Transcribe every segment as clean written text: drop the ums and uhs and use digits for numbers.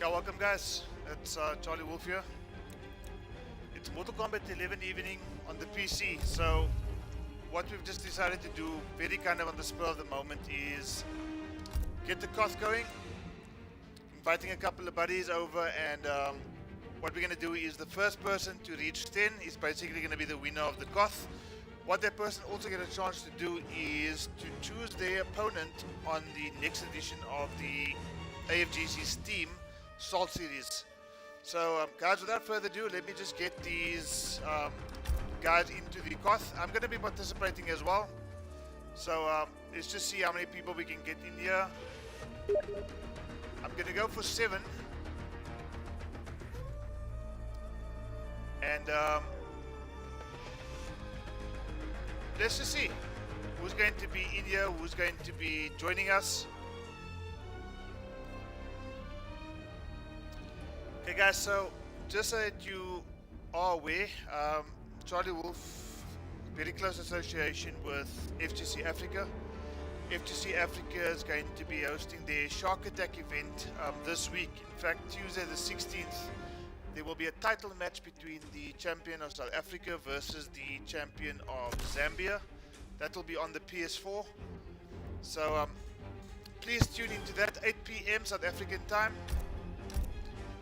Yeah, welcome guys. It's Charlie Wolf here. It's Mortal Kombat 11 evening on the PC. So what we've just decided to do, very kind of on the spur of the moment, is get the KOTH going, inviting a couple of buddies over, and what we're going to do is the first person to reach 10 is basically going to be the winner of the KOTH. What that person also get a chance to do is to choose their opponent on the next edition of the AFGC Steam Salt series. So guys, without further ado, let me just get these guys into the KOTH. I'm going to be participating as well, so let's just see how many people we can get in here. I'm going to go for 7, and let's just see who's going to be in here, who's going to be joining us. Okay guys, so just so that you are aware, Charlie Wolf, very close association with FGC Africa. FGC Africa is going to be hosting their Shark Attack event this week. In fact, Tuesday the 16th, there will be a title match between the champion of South Africa versus the champion of Zambia. That will be on the PS4. So please tune into that, 8 PM South African time.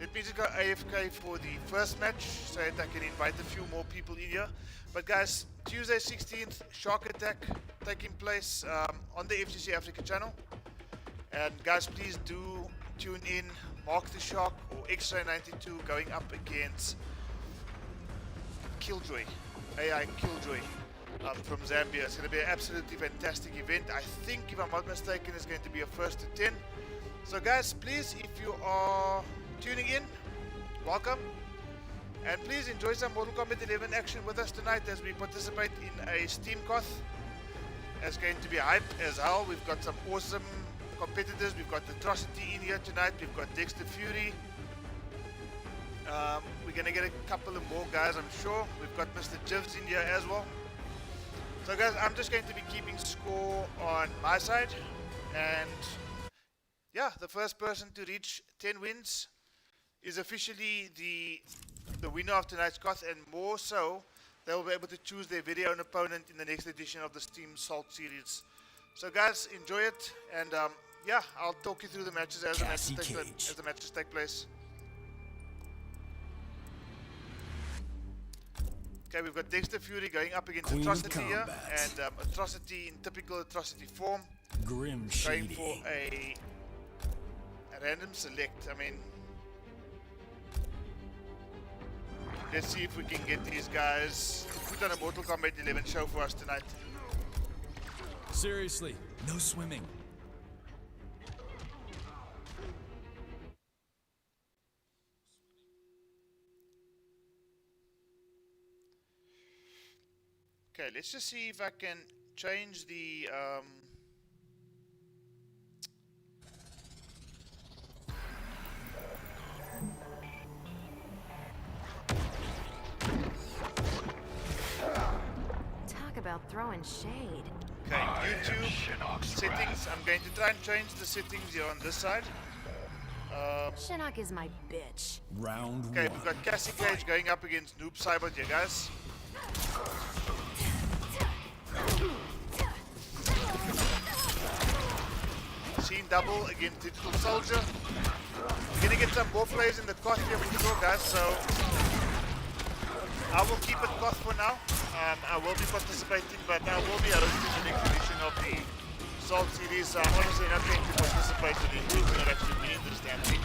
Let me just go AFK for the first match so that I can invite a few more people in here. But guys, Tuesday 16th, Shark Attack taking place on the FGC Africa channel. And guys, please do tune in. Mark the Shark or X-Ray 92 going up against Killjoy, AI Killjoy from Zambia. It's going to be an absolutely fantastic event. I think, if I'm not mistaken, it's going to be a 1st to 10. So guys, please, if you are tuning in, welcome, and please enjoy some Mortal Kombat 11 action with us tonight as we participate in a Steam KOTH. It's going to be hype as hell. We've got some awesome competitors. We've got Atrocity in here tonight. We've got Dexter Fury. We're going to get a couple of more guys, I'm sure. We've got Mr. Jivs in here as well. So guys, I'm just going to be keeping score on my side, and yeah, the first person to reach 10 wins is officially the winner of tonight's KOTH, and more so, they will be able to choose their very own opponent in the next edition of the Steam Salt series. So guys, enjoy it, and yeah, I'll talk you through the matches as the matches take place. Okay, we've got Dexter Fury going up against Atrocity here, and Atrocity in typical Atrocity form, Grim going for a random select. I mean, let's see if we can get these guys to put on a Mortal Kombat 11 show for us tonight. Seriously, no swimming. Okay, let's just see if I can change the about throwing shade. Okay, YouTube settings. I'm going to try and change the settings here on this side. Shinnok is my bitch. Round okay, 1. we've got Cassie Cage going up against Noob Saibot here, guys. Scene double against Digital Soldier. We're gonna get some more plays in the KOTH here for sure, guys. So I will keep it KOTH for now. I will be participating, but I will be hosting the next edition of the Salt series. I'm honestly not going to participate in the things that actually mean this damn thing.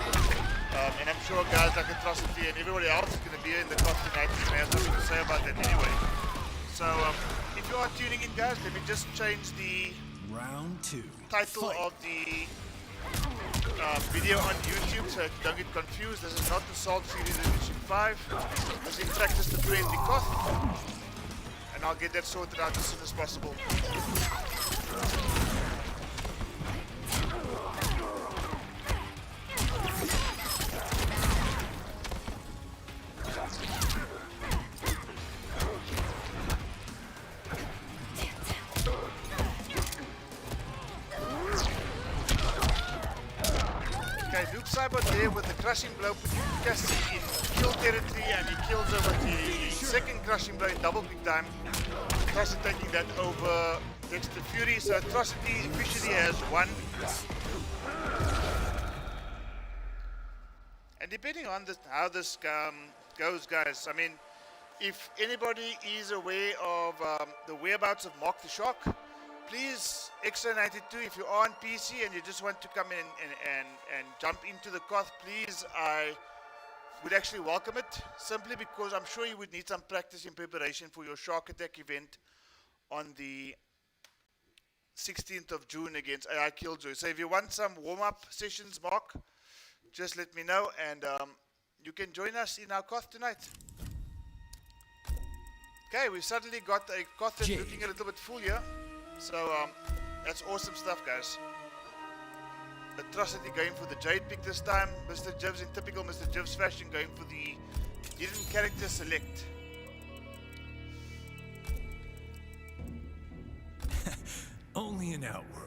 And I'm sure guys like Atrocity and everybody else is going to be in the KOTH tonight. You may have something to say about that anyway. So if you are tuning in, guys, let me just change the Round 2. title of the video on YouTube so you don't get confused. This is not the Salt series edition 5. This is in fact just the friendly KOTH. And I'll get that sorted out as soon as possible. Okay, Noob Cyber there with the crushing blow, putting Cassie in kill territory, and he kills her with the second crushing blow in double quick time. Atrocity taking that over Dexter Fury, so Atrocity officially has won. And depending on how this goes, guys, I mean, if anybody is aware of the whereabouts of Mark the Shark, please, Extra92, if you are on PC and you just want to come in and jump into the KOTH, please, I would actually welcome it, simply because I'm sure you would need some practice in preparation for your Shark Attack event on the 16th of June against AI Killjoy. So if you want some warm-up sessions, Mark, just let me know, and you can join us in our KOTH tonight. Okay, we suddenly got a KOTH that's looking a little bit full here. So that's awesome stuff, guys. Atrocity going for the Jade pick this time. Mr. Jivs in typical Mr. Jivs fashion going for the hidden character select. Only in Outworld.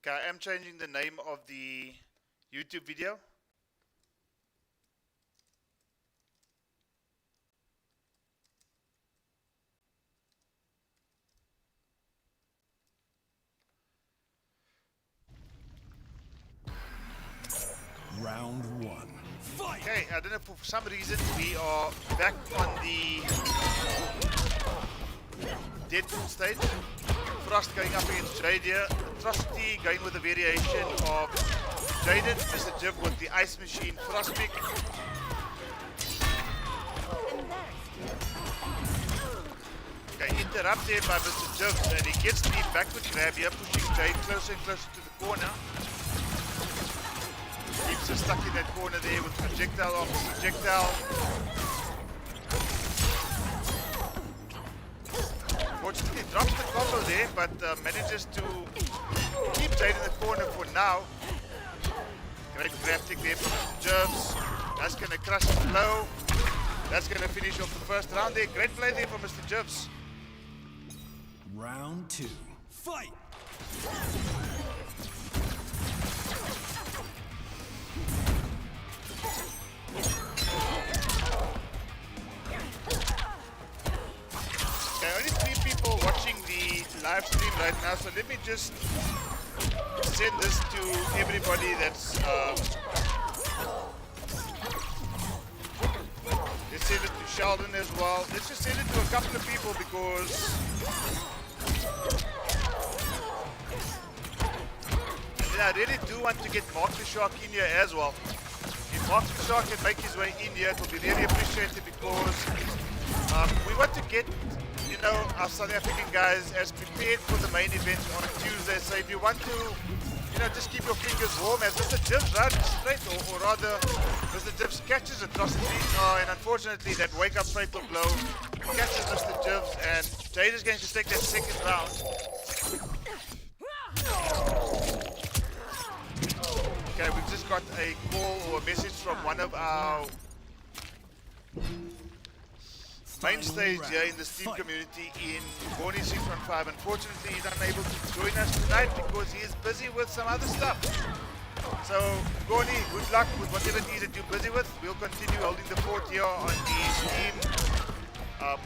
Okay, I am changing the name of the YouTube video. Round one. Fight! Okay, I don't know, for some reason we are back on the Deadpool stage. Frost going up against Jade here. Atrocity going with a variation of Jaden. Mr. Jiv with the Ice Machine Frost pick. Okay, interrupt there by Mr. Jiv, and he gets the backward grab here, pushing Jade closer and closer to the corner. Keeps her stuck in that corner there with projectile after projectile. Fortunately drops the combo there, but manages to keep Jade in the corner for now. Great graphic there from Mr. Jivs. That's going to crush the blow. That's going to finish off the first round there. Great play there from Mr. Jivs. Round two. Fight! Okay, only 3 people watching the live stream right now, so let me just send this to everybody that's let's send it to Sheldon as well. Let's just send it to a couple of people because I really do want to get Mark the Shark in here as well. If Mark the Shark can make his way in here, it will be really appreciated because we want to get, you know, our South African guys as prepared for the main event on Tuesday. So if you want to, you know, just keep your fingers warm as Mr. Jivs runs straight, or rather, Mr. Jivs catches Atrocity, and unfortunately that wake-up fatal blow catches Mr. Jivs, and Jade is going to take that second round. Okay, we've just got a call or a message from one of our mainstays here in the Steam community in Borny615. Unfortunately, he's unable to join us tonight because he is busy with some other stuff. So, Gorny, good luck with whatever it is that you're busy with. We'll continue holding the fort here on the Steam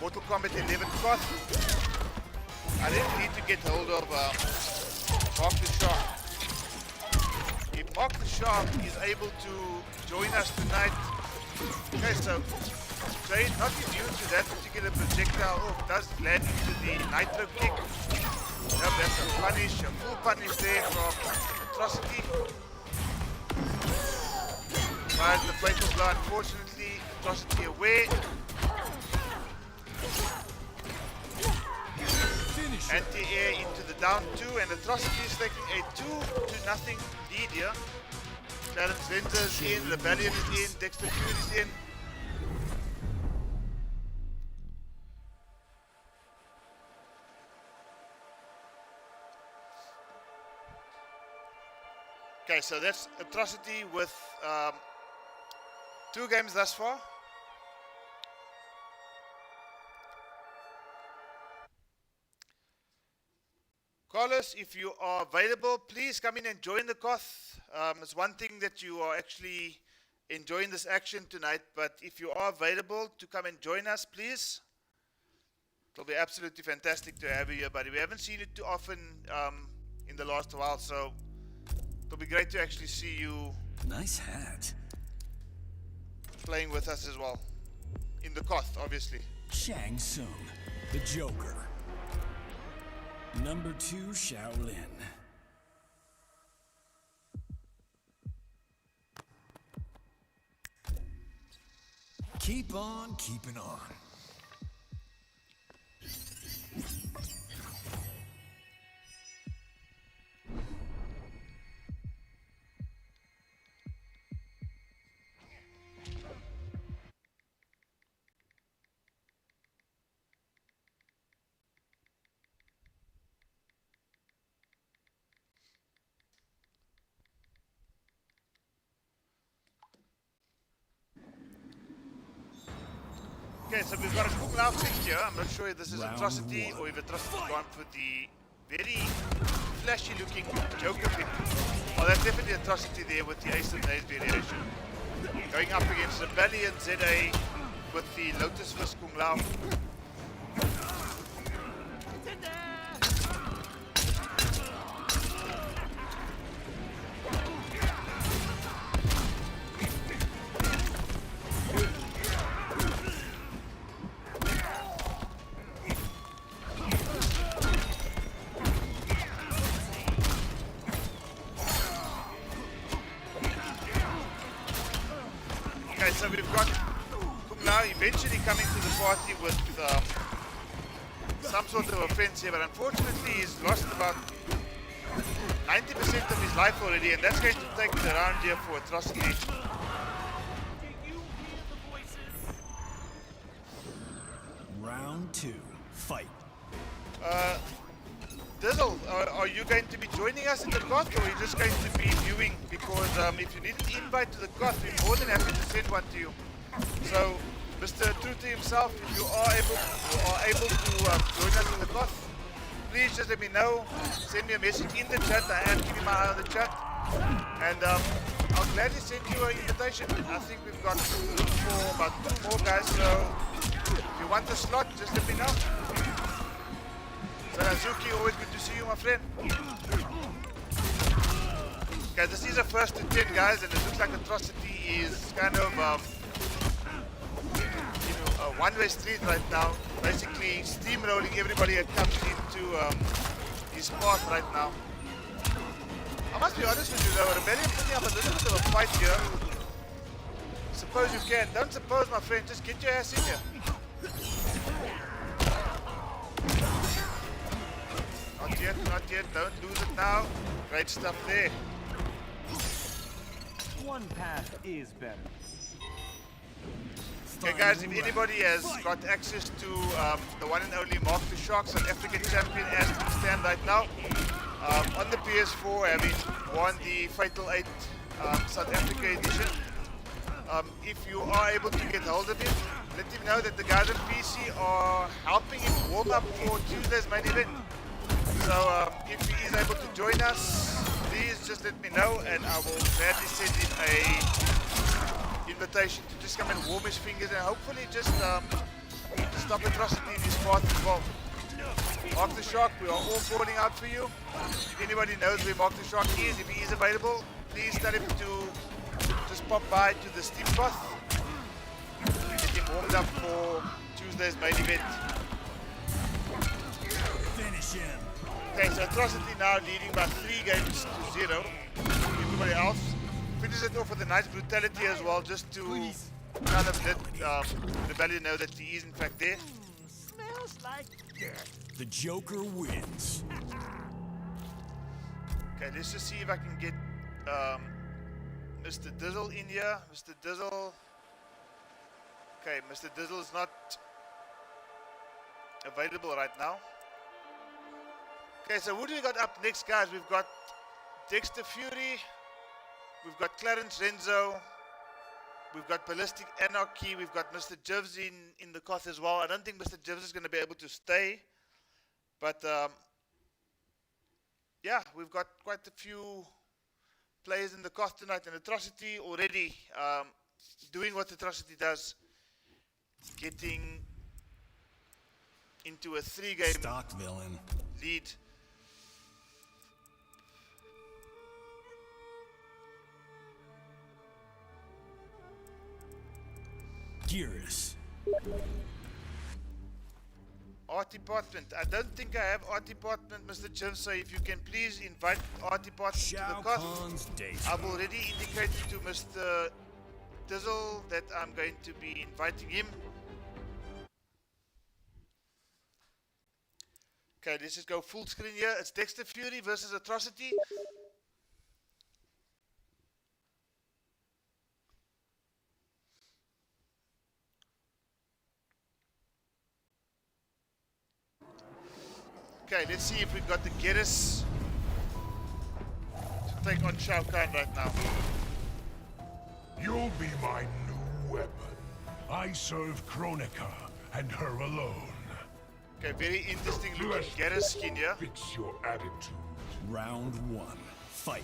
Mortal Kombat 11 KOTH. I really need to get hold of Mark the Shark. If Mark the Shark is able to join us tonight, okay, so Jade not immune to that particular projectile. Oh, does land into the Nitro kick. Yep, that's a punish, a full punish there from Atrocity. Tries the fatal blow, unfortunately, Atrocity away. Anti-air into the down 2, and Atrocity is taking a 2-0 lead here. Clarence Lenzer is in, Rebellion is in, Dexter Fury is in. Okay, so that's Atrocity with 2 games thus far. Carlos, if you are available, please come in and join the KOTH. It's one thing that you are actually enjoying this action tonight, but if you are available to come and join us, please. It'll be absolutely fantastic to have you here, buddy. We haven't seen it too often in the last while, so it'll be great to actually see you Nice hat. playing with us as well. In the KOTH, obviously. Shang Tsung, the Joker. Number 2, Shaolin. Keep on keeping on. Okay, so we've got a Kung Lao pick here. I'm not sure if this is Round Atrocity one. or if Atrocity gone for the very flashy looking Joker pick. Oh, that's definitely Atrocity there with the Ace of Days variation. Going up against Rebellion ZA with the Lotus Fist Kung Lao. Okay, so we've got Kung Lao eventually coming to the party with some sort of offense here, but unfortunately he's lost about 90% of his life already, and that's going to take the round here for Atrocity. Round 2, fight. Dizzle, are you going to be joining us in the KOTH, or are you just going to be viewing? Because if you need an invite to the KOTH, we're more than happy to send one to you. So, Mr. True to himself, if you are able to join us in the KOTH, please just let me know. Send me a message in the chat. I am keeping my eye on the chat, and I'll gladly send you an invitation. I think we've got room for about 2 more guys, so if you want a slot, just let me know. So Azuki, always good to see you, my friend. Okay, this is a first to 10, guys, and it looks like Atrocity is kind of, a one-way street right now. Basically, steamrolling everybody that comes into his path right now. I must be honest with you, though, Rebellion putting up a little bit of a fight here. Suppose you can. Don't suppose, my friend. Just get your ass in here. Not yet, don't lose it now. Great stuff there. One path is better. Okay guys, if anybody has got access to the one and only Mark the Shark, South African champion as we stand right now, on the PS4 having won the Fatal 8 South Africa edition, if you are able to get hold of him, let him know that the guys on PC are helping him warm up for Tuesday's main event. So if he is able to join us, please just let me know and I will gladly send him a invitation to just come and warm his fingers and hopefully just stop Atrocity in his path as well. Mark the Shark, we are all calling out for you. If anybody knows where Mark the Shark is, if he is available, please tell him to just pop by to the Steam KOTH. Get him warmed up for Tuesday's main event. Finish him. Okay, so Atrocity now leading by 3 games to 0. Everybody else finish it off with a nice brutality as well, just to kind of let Rebellion know that he is in fact there. Smells like death. The Joker wins. Okay, let's just see if I can get Mr. Dizzle in here. Mr. Dizzle. Okay, Mr. Dizzle is not available right now. Okay, so who do we got up next, guys? We've got Dexter Fury. We've got Clarence Renzo. We've got Ballistic Anarchy. We've got Mr. Jivs in the Koth as well. I don't think Mr. Jivs is going to be able to stay. But, yeah, we've got quite a few players in the Koth tonight. And Atrocity already doing what Atrocity does. Getting into a 3-game Stock villain. lead. Gearus. Art Department. I don't think I have Art Department, Mr. Chiv, so if you can please invite Art Department to Shao the Koth. Kahn's days. I've already indicated to Mr. Dizzle that I'm going to be inviting him. Okay, let's just go full screen here. It's Dexter Fury versus Atrocity. Okay, let's see if we've got the Geras to take on Shao Kahn right now. You'll be my new weapon. I serve Kronika and her alone. Okay, very interesting looking Geras skin here. Fix your attitude. Round 1. Fight.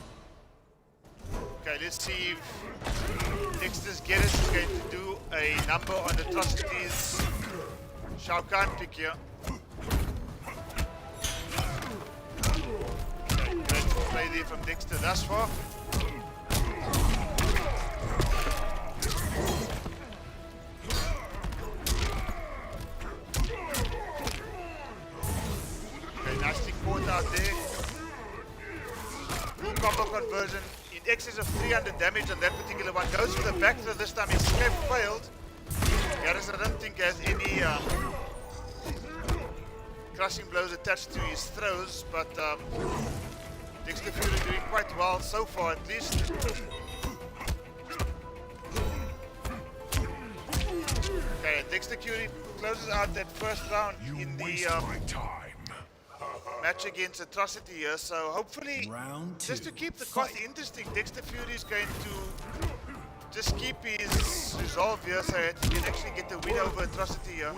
Okay, let's see if Dexter's Geras is going to do a number on Atrocity's Shao Kahn pick here. Okay, great play there from Dexter thus far. Okay, nicely caught out there. Full combo conversion in excess of 300 damage on that particular one. Goes for the back throw this time. Escape failed. Geras, I don't think has any crushing blows attached to his throws, but Dexter Fury doing quite well so far at least. Okay, Dexter Fury closes out that first round in the my time. match against Atrocity here, so hopefully Round 2. just to keep the Koth interesting, Dexter Fury is going to just keep his resolve here so that he can actually get the win over Atrocity here.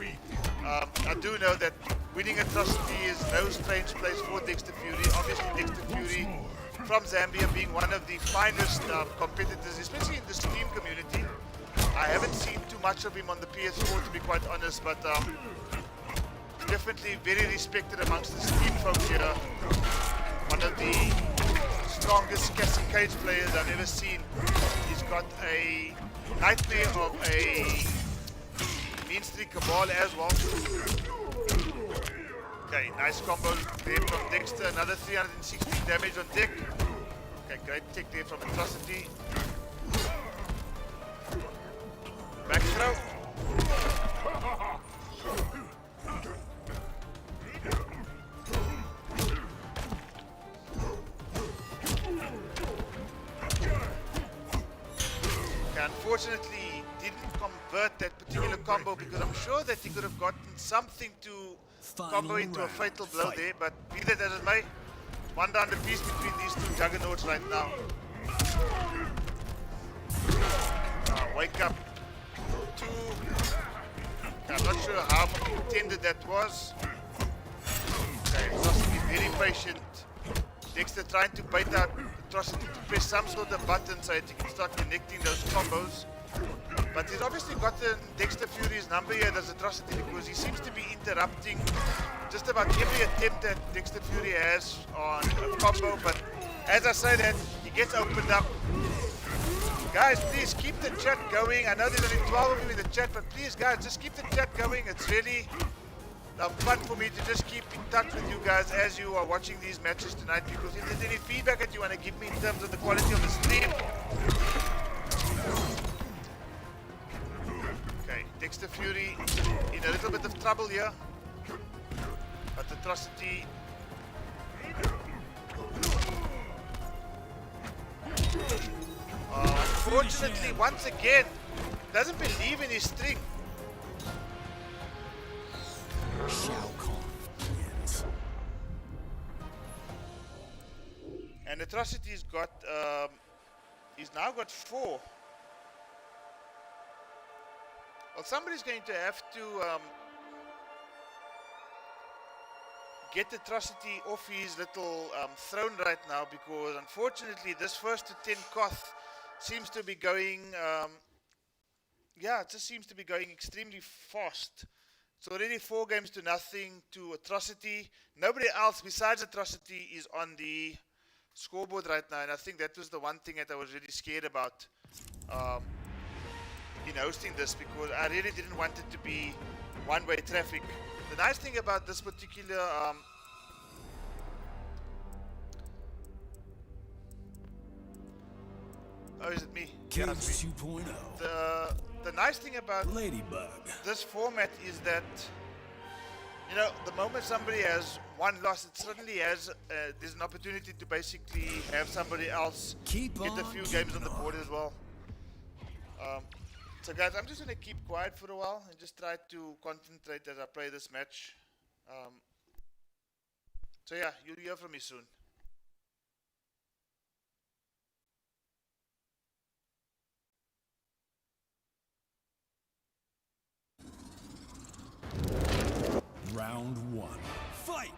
I do know that winning Atrocity is no strange place for Dexter Fury. Obviously Dexter Fury from Zambia being one of the finest competitors, especially in the Steam community. I haven't seen too much of him on the PS4 to be quite honest, but definitely very respected amongst the Steam folk here. One of the strongest Cassie Cage players I've ever seen. He's got a nightmare of a mean streak Cabal as well. Okay, nice combo there from Dexter. Another 360 damage on deck. Okay, great tech there from Atrocity. Back throw. Unfortunately, he didn't convert that particular combo because I'm sure that he could have gotten something to combo into a fatal blow there, but be that as it may, one round apiece between these two juggernauts right now. Wake up 2. I'm not sure how intended that was. Okay, Atrocity very patient. Dexter trying to bait out Atrocity to press some sort of button so that he can start connecting those combos. But he's obviously gotten Dexter Fury's number here as Atrocity because he seems to be interrupting just about every attempt that Dexter Fury has on a combo. But as I say that, he gets opened up. Guys, please keep the chat going. I know there's only 12 of you in the chat, but please guys, just keep the chat going. It's really fun for me to just keep in touch with you guys as you are watching these matches tonight, because if there's any feedback that you want to give me in terms of the quality of the stream. Okay, Dexter Fury in a little bit of trouble here, but Atrocity unfortunately once again doesn't believe in his string. Shao Kahn wins. And Atrocity's got, he's now got 4. Well, somebody's going to have to get Atrocity off his little throne right now, because unfortunately this first to 10 Koth seems to be going, yeah, it just seems to be going extremely fast. It's already 4 games to nothing to Atrocity. Nobody else besides Atrocity is on the scoreboard right now, and I think that was the one thing that I was really scared about in hosting this, because I really didn't want it to be one-way traffic. The nice thing about this particular oh, is it me? Cage Yeah, it's me. 2.0. The nice thing about Ladybug. this format is that, you know, the moment somebody has one loss, it suddenly has there's an opportunity to basically have somebody else Keep get a on few games on the keeping board as well. So guys, I'm just going to keep quiet for a while and just try to concentrate as I play this match. So yeah, you'll hear from me soon. Round 1. Fight!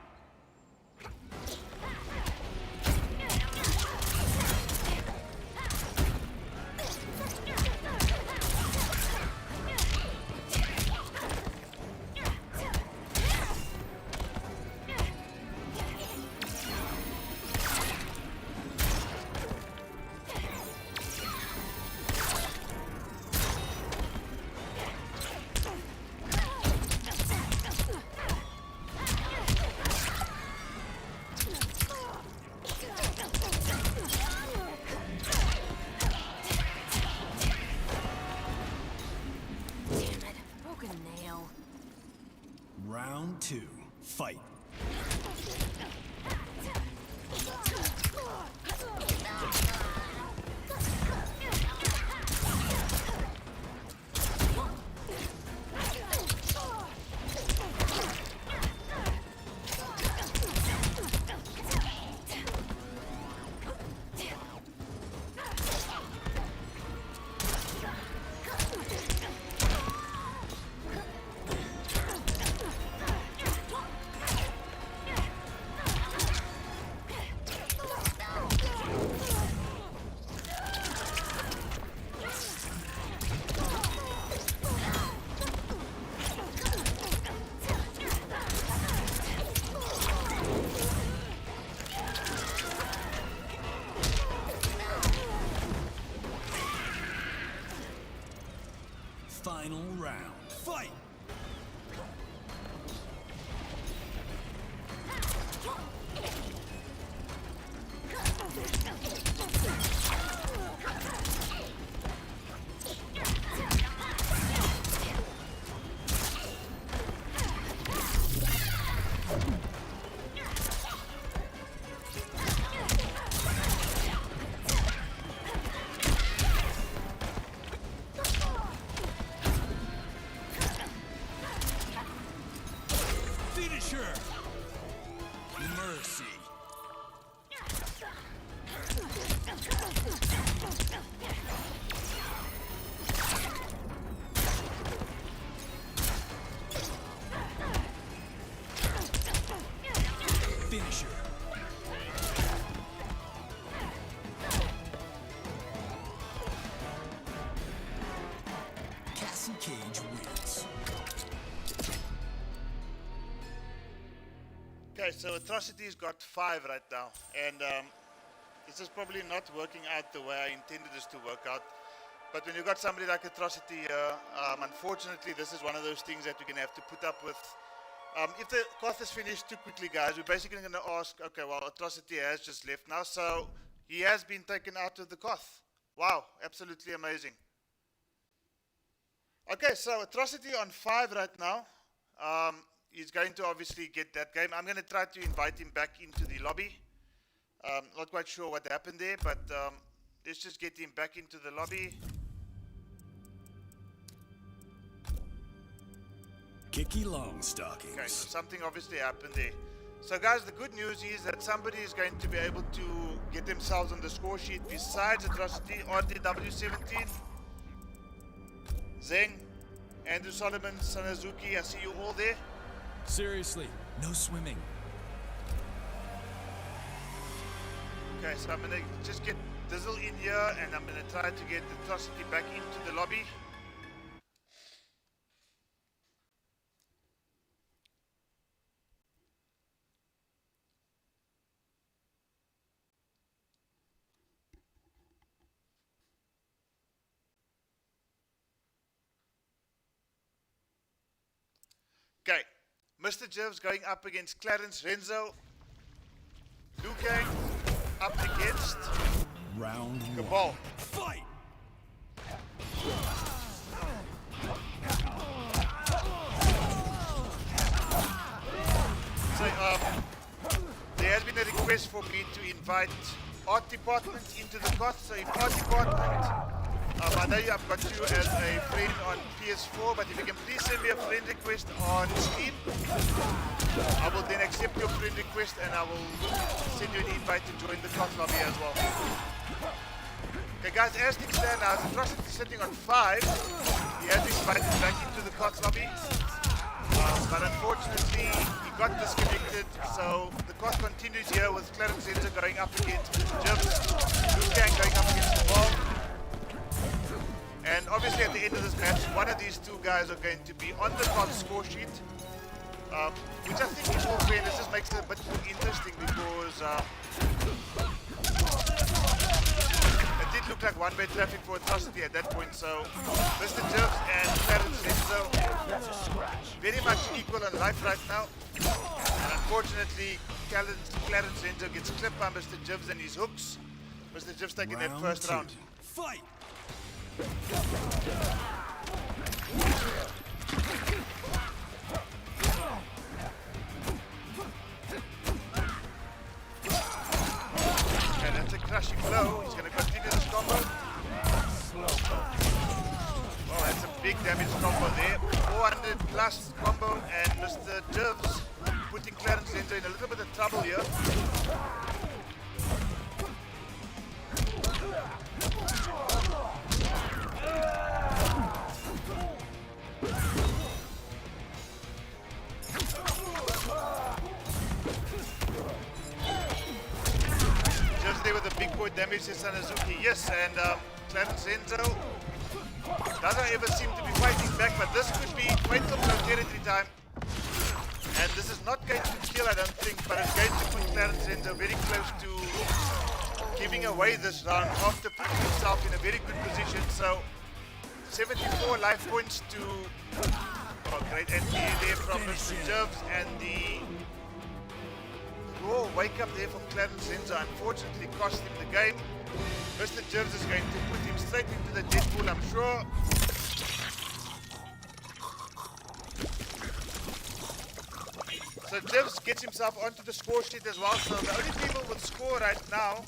Round 2. Fight. Final round. Fight! Finisher! Mercy. Finisher. Cassie Cage wins. Okay, so Atrocity's got 5 right now, and this is probably not working out the way I intended this to work out. But when you've got somebody like Atrocity, unfortunately, this is one of those things that you're going to have to put up with. If the Koth is finished too quickly, guys, we're basically going to ask, okay, well, Atrocity has just left now, so he has been taken out of the Koth. Wow, absolutely amazing. Okay, so Atrocity on 5 right now. He's going to obviously get that game. I'm going to try to invite him back into the lobby. Not quite sure what happened there, but let's just get him back into the lobby. Kicky Longstockings. Okay, so something obviously happened there. So guys, the good news is that somebody is going to be able to get themselves on the score sheet besides Atrocity, RTW17, Zeng, Andrew Solomon, Sanazuki, I see you all there. Seriously, no swimming. Okay, so I'm gonna just get Dizzle in here and I'm gonna try to get Atrocity back into the lobby. Okay, Mr. Jivs going up against Clarence Renzo. Liu Kang up against Round Cabal. one. Fight! So, there has been a request for me to invite Art Department into the cost. So if Art Department, I know I've got you as a friend on PS4, but if you can please send me a friend request on Steam, I will then accept your friend request and I will send you an invite to join the COTS lobby as well. Okay guys, as things stand now, Atrocity is sitting on 5. He has been invited back into the COTS lobby. But unfortunately, he got disconnected, so the COTS continues here with Clarence Enzo going up against Jibs, Liu Kang going up against the ball. And obviously at the end of this match, one of these two guys are going to be on the COTS score sheet. Which I think, in all fairness, just makes it a bit more interesting because it did look like one-way traffic for Atrocity at that point. So Mr. Jibs and Clarence Enzo very much equal in life right now. And unfortunately, Clarence Enzo gets clipped by Mr. Jibs and his hooks. Mr. Jibs taking that first round. Fight! And that's a crushing blow. He's going to continue this combo. Oh, that's a big damage combo there. 400 plus combo, and Mr. Jibs putting Clarence Enzo in a little bit of trouble here. Just there with the big boy damage to Sanazuki, yes, and Clarence Enzo doesn't ever seem to be fighting back, but this could be fatal blow territory time. And this is not going to kill, I don't think, but it's going to put Clarence Enzo very close to giving away this round after putting himself in a very good position. So 74 life points to great NPA there from Mr. Jibs, and the raw wake up there from Clarence Enzo unfortunately cost him the game. Mr. Jibs is going to put him straight into the death pool, I'm sure. So Jibs gets himself onto the score sheet as well. So the only people with score right now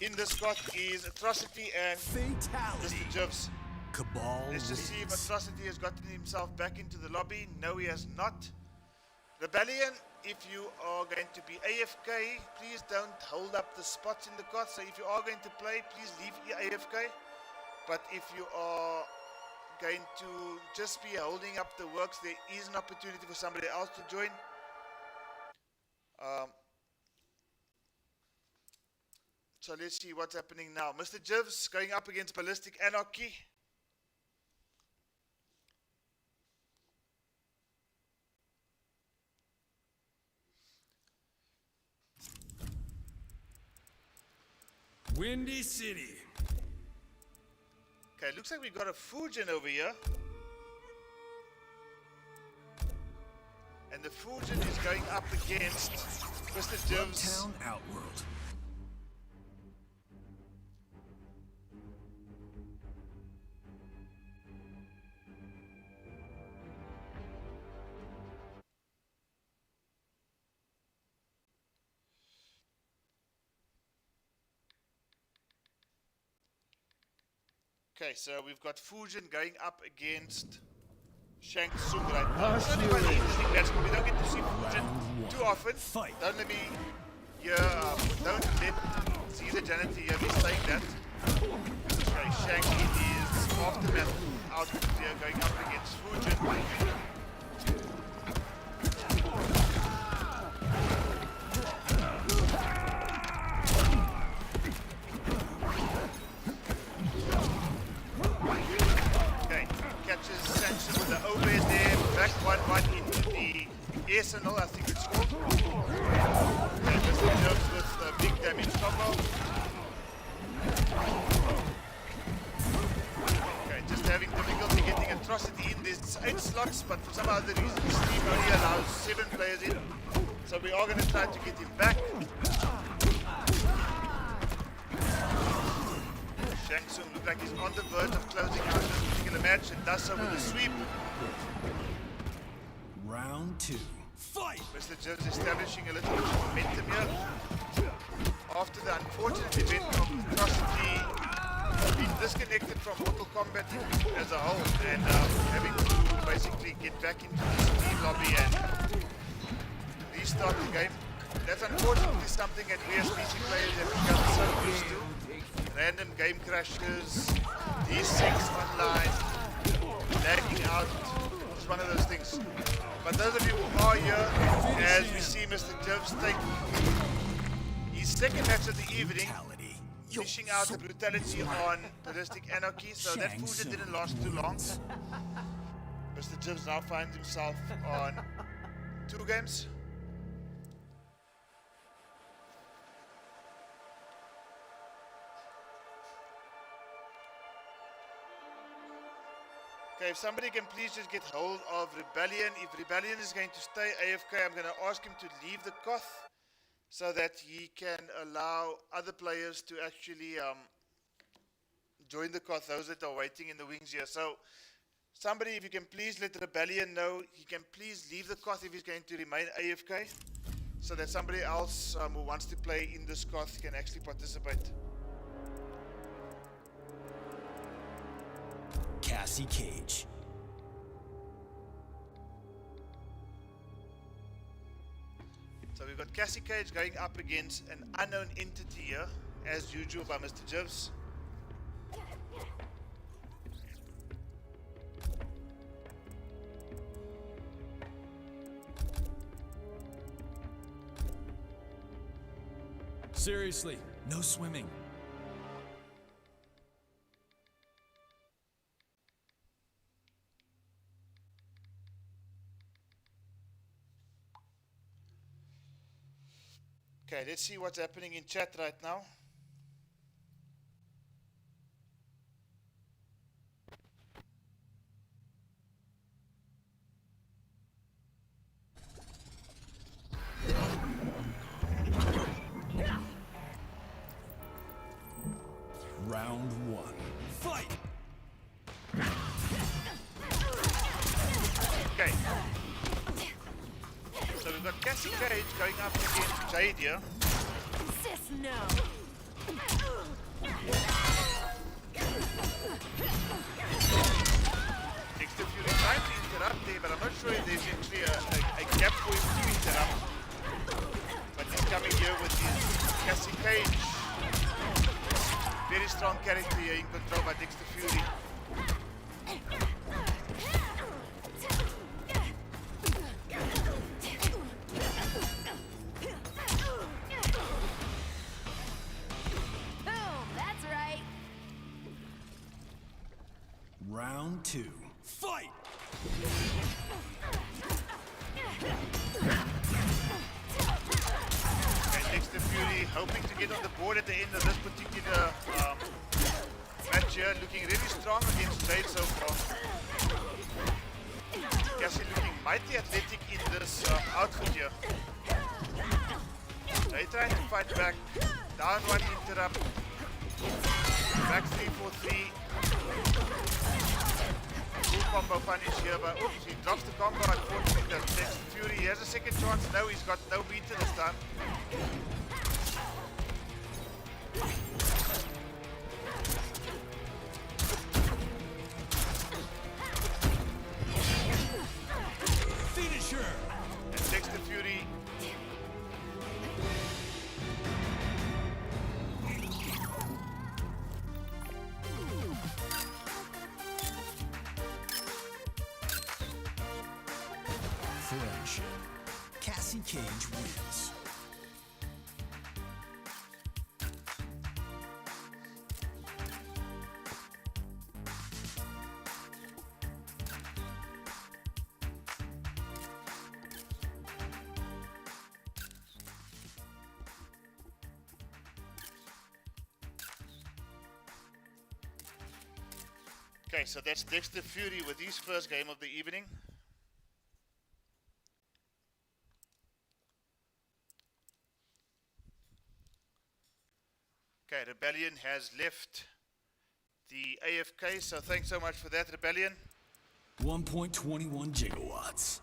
in this spot is Atrocity and Fatality. Mr. Jibs. Cabal Let's just see if wins. Atrocity has gotten himself back into the lobby. No, he has not. Rebellion, if you are going to be AFK, please don't hold up the spots in the COTS. So if you are going to play, please leave AFK. But if you are going to just be holding up the works, there is an opportunity for somebody else to join. So let's see what's happening now. Mr. Jibs going up against Ballistic Anarchy. Windy City. Okay, looks like we got a Fujin over here. And the Fujin is going up against Mr. Jibs. Town Outworld. Okay, so we've got Fujin going up against Shang Tsung right now. It's only quite interesting match, but we don't get to see Fujin too often. Fight. Don't let me hear, don't let Caesar Janity hear me saying that. Okay, Shang is aftermath out here going up against Fujin. back 1-1 into the arsenal, I think it's called. And Mr. Jobs with a big damage combo. Okay, just having difficulty getting Atrocity in. There's 8 slots, but for some other reason Steam only allows 7 players in. So we are going to try to get him back. Shang Tsung looks like he's on the verge of closing out this particular match and does so with a sweep. Round 2. Fight! Mr. Jobs establishing a little bit of momentum here. After the unfortunate event of Atrocity being disconnected from Mortal Kombat as a whole and having to basically get back into the Steam lobby and restart the game. That's unfortunately something that we as PC players have become so used to. Random game crashes, D6 online, lagging out. It's one of those things. But those of you who are here, as we see Mr. Jobs take his second match of the evening, dishing out the brutality on Sadistic Anarchy, so that food didn't last too long. Mr. Jobs now finds himself on 2 games. Okay, if somebody can please just get hold of Rebellion. If Rebellion is going to stay AFK, I'm going to ask him to leave the KOTH so that he can allow other players to actually join the KOTH, those that are waiting in the wings here. So, somebody, if you can please let Rebellion know, he can please leave the KOTH if he's going to remain AFK, so that somebody else who wants to play in this KOTH can actually participate. Cassie Cage. So we've got Cassie Cage going up against an unknown entity here, as usual by Mr. Jibs. Seriously, no swimming. Okay, let's see what's happening in chat right now. Round 1. Fight! Okay. So we've got Cassie Cage going up against Jade here. Sis, no. Dexter Fury trying to interrupt there, but I'm not sure if there's actually a gap for him to interrupt. But he's coming here with his Cassie Cage. Very strong character here in control by Dexter Fury. Round 2. Fight! And Dexter Fury hoping to get on the board at the end of this particular match here, looking really strong against Jade so far. Cassie looking mighty athletic in this outfit here. They trying to fight back. Down one interrupt. Back 3-4-3. Full combo punish here, but oops, he drops the combo unfortunately. Dexter Fury, he has a second chance. No, he's got no beater this time. Finisher! And Dexter Fury Friendship. Cassie Cage wins. Okay, so that's Dexter Fury with his first game of the evening. Okay, Rebellion has left the AFK, so thanks so much for that, Rebellion. 1.21 gigawatts.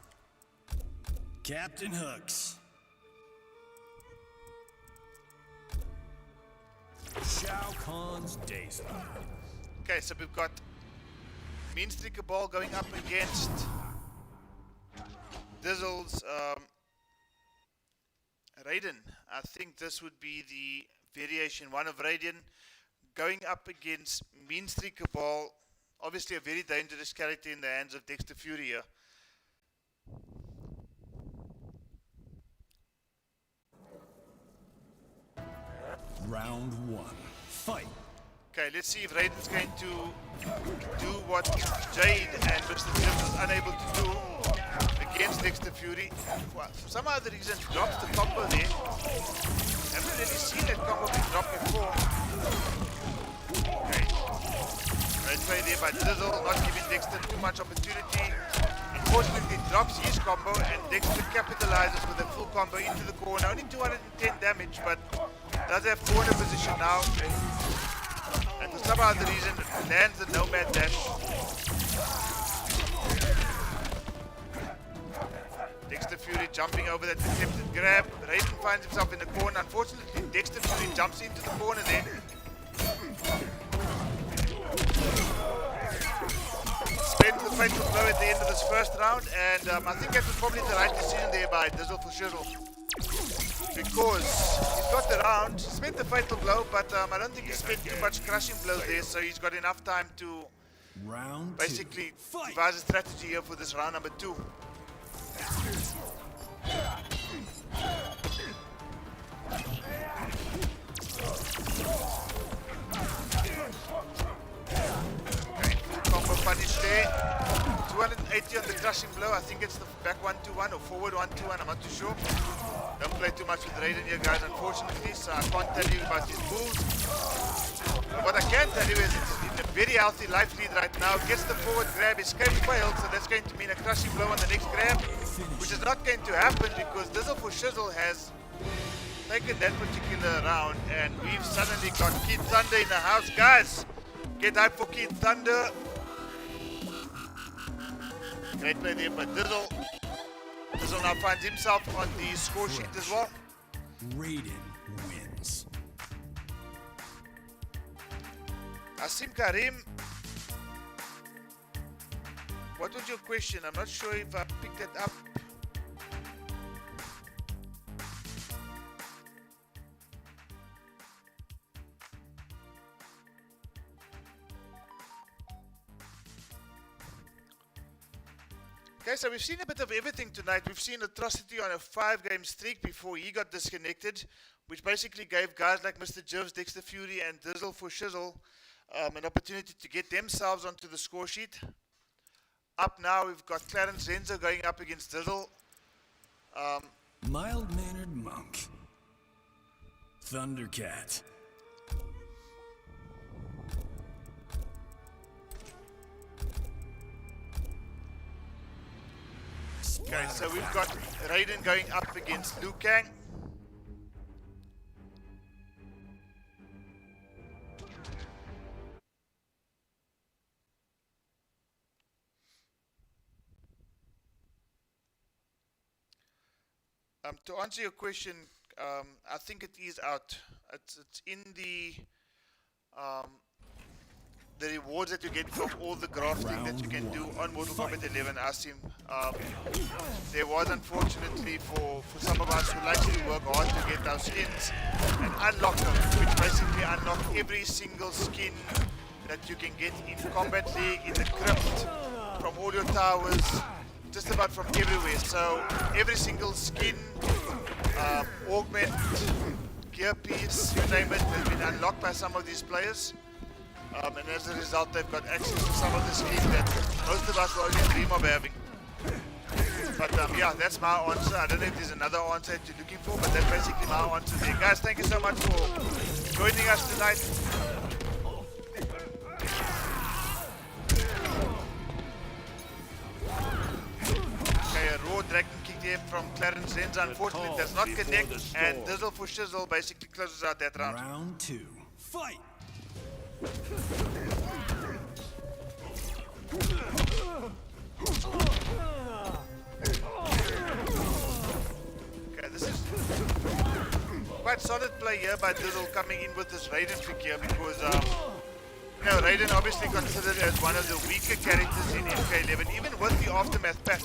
Captain Hooks. Shao Kahn's Days. Okay, so we've got Mean Streaker Ball going up against Dizzle's Raiden. I think this would be the variation 1 of Raiden going up against Mean Streaker Ball. Obviously a very dangerous character in the hands of Dexter Fury here. Round 1. Fight. Okay, let's see if Raiden's going to do what Jade and Mr. Jim was unable to do against Dexter Fury. Well, for some other reason drops the combo there. Haven't really seen that combo be dropped before. Okay. Great play there by Dizzle, not giving Dexter too much opportunity. Unfortunately, drops his combo and Dexter capitalizes with a full combo into the corner. Only 210 damage, but does have corner position now. And for some other reason, lands the Nomad Dash. Dexter Fury jumping over that attempted grab. Raiden finds himself in the corner. Unfortunately, Dexter Fury jumps into the corner there. Spends the fatal blow at the end of this first round, and I think that was probably the right decision there by Dizzle for Shizzle. Because he's got the round, spent the fatal blow, but I don't think he spent too much crushing blows there, so he's got enough time to basically devise a strategy here for this round number 2. Combo punish there. 280 on the crushing blow. I think it's the back 1-2-1 or forward 1-2-1. I'm not too sure. Don't play too much with Raiden here, guys, unfortunately, so I can't tell you about his moves. But what I can tell you is it's in a very healthy life lead right now. Gets the forward grab, escape failed, so that's going to mean a crushing blow on the next grab, which is not going to happen because Dizzle for Shizzle has taken that particular round, and we've suddenly got Kid Thunder in the house. Guys, get hype for Kid Thunder. Great play there by Dizzle. Dizzle now finds himself on the score sheet as well. Raiden wins. Asim Karim, what was your question? I'm not sure if I picked it up. Okay, so we've seen a bit of everything tonight. We've seen Atrocity on a 5-game streak before he got disconnected, which basically gave guys like Mr. Jivs, Dexter Fury, and Dizzle for Shizzle an opportunity to get themselves onto the score sheet. Up now, we've got Clarence Renzo going up against Dizzle. Mild-mannered monk. Thundercat. Okay, so we've got Raiden going up against Liu Kang. To answer your question, I think it is out. It's in the rewards that you get from all the grafting that you can do on Mortal Kombat 11, Asim. There was, unfortunately, for some of us who like to work hard to get those skins and unlock them, which basically unlock every single skin that you can get in Combat League, in the crypt, from all your towers, just about from everywhere. So every single skin, augment, gear piece, you name it, has been unlocked by some of these players. And as a result, they've got access to some of the skins that most of us will only dream of having. But yeah, that's my answer. I don't know if there's another answer that you're looking for, but that's basically my answer there. Guys, thank you so much for joining us tonight. there from Clarence Zenza. Unfortunately, does not connect, and Dizzle for Shizzle basically closes out that round. Round 2. Fight! Okay, this is quite solid play here by Dizzle coming in with this Raiden pick here because, you know, Raiden obviously considered as one of the weaker characters in MK11, even with the Aftermath patch.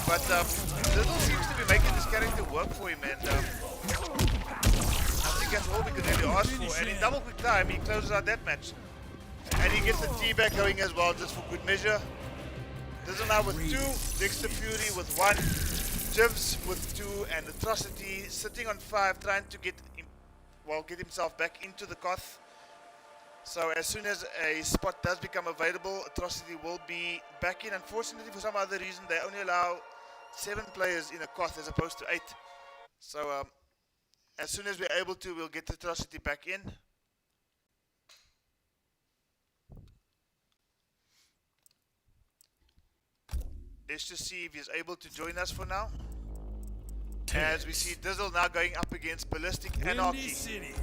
But Dizzle seems to be making this character work for him, and I think that's all we could really ask for. And in double quick time, he closes out that match. And he gets the T-back going as well, just for good measure. Dizzle now with 2, Dexter Fury with 1, Jivs with 2, and Atrocity sitting on 5, trying to get himself back into the KOTH. So as soon as a spot does become available, Atrocity will be back in. Unfortunately, for some other reason, they only allow 7 players in a KOTH as opposed to 8. So as soon as we're able to, we'll get Atrocity back in. Let's just see if he's able to join us for now. As we see Dizzle now going up against Ballistic Anarchy. City.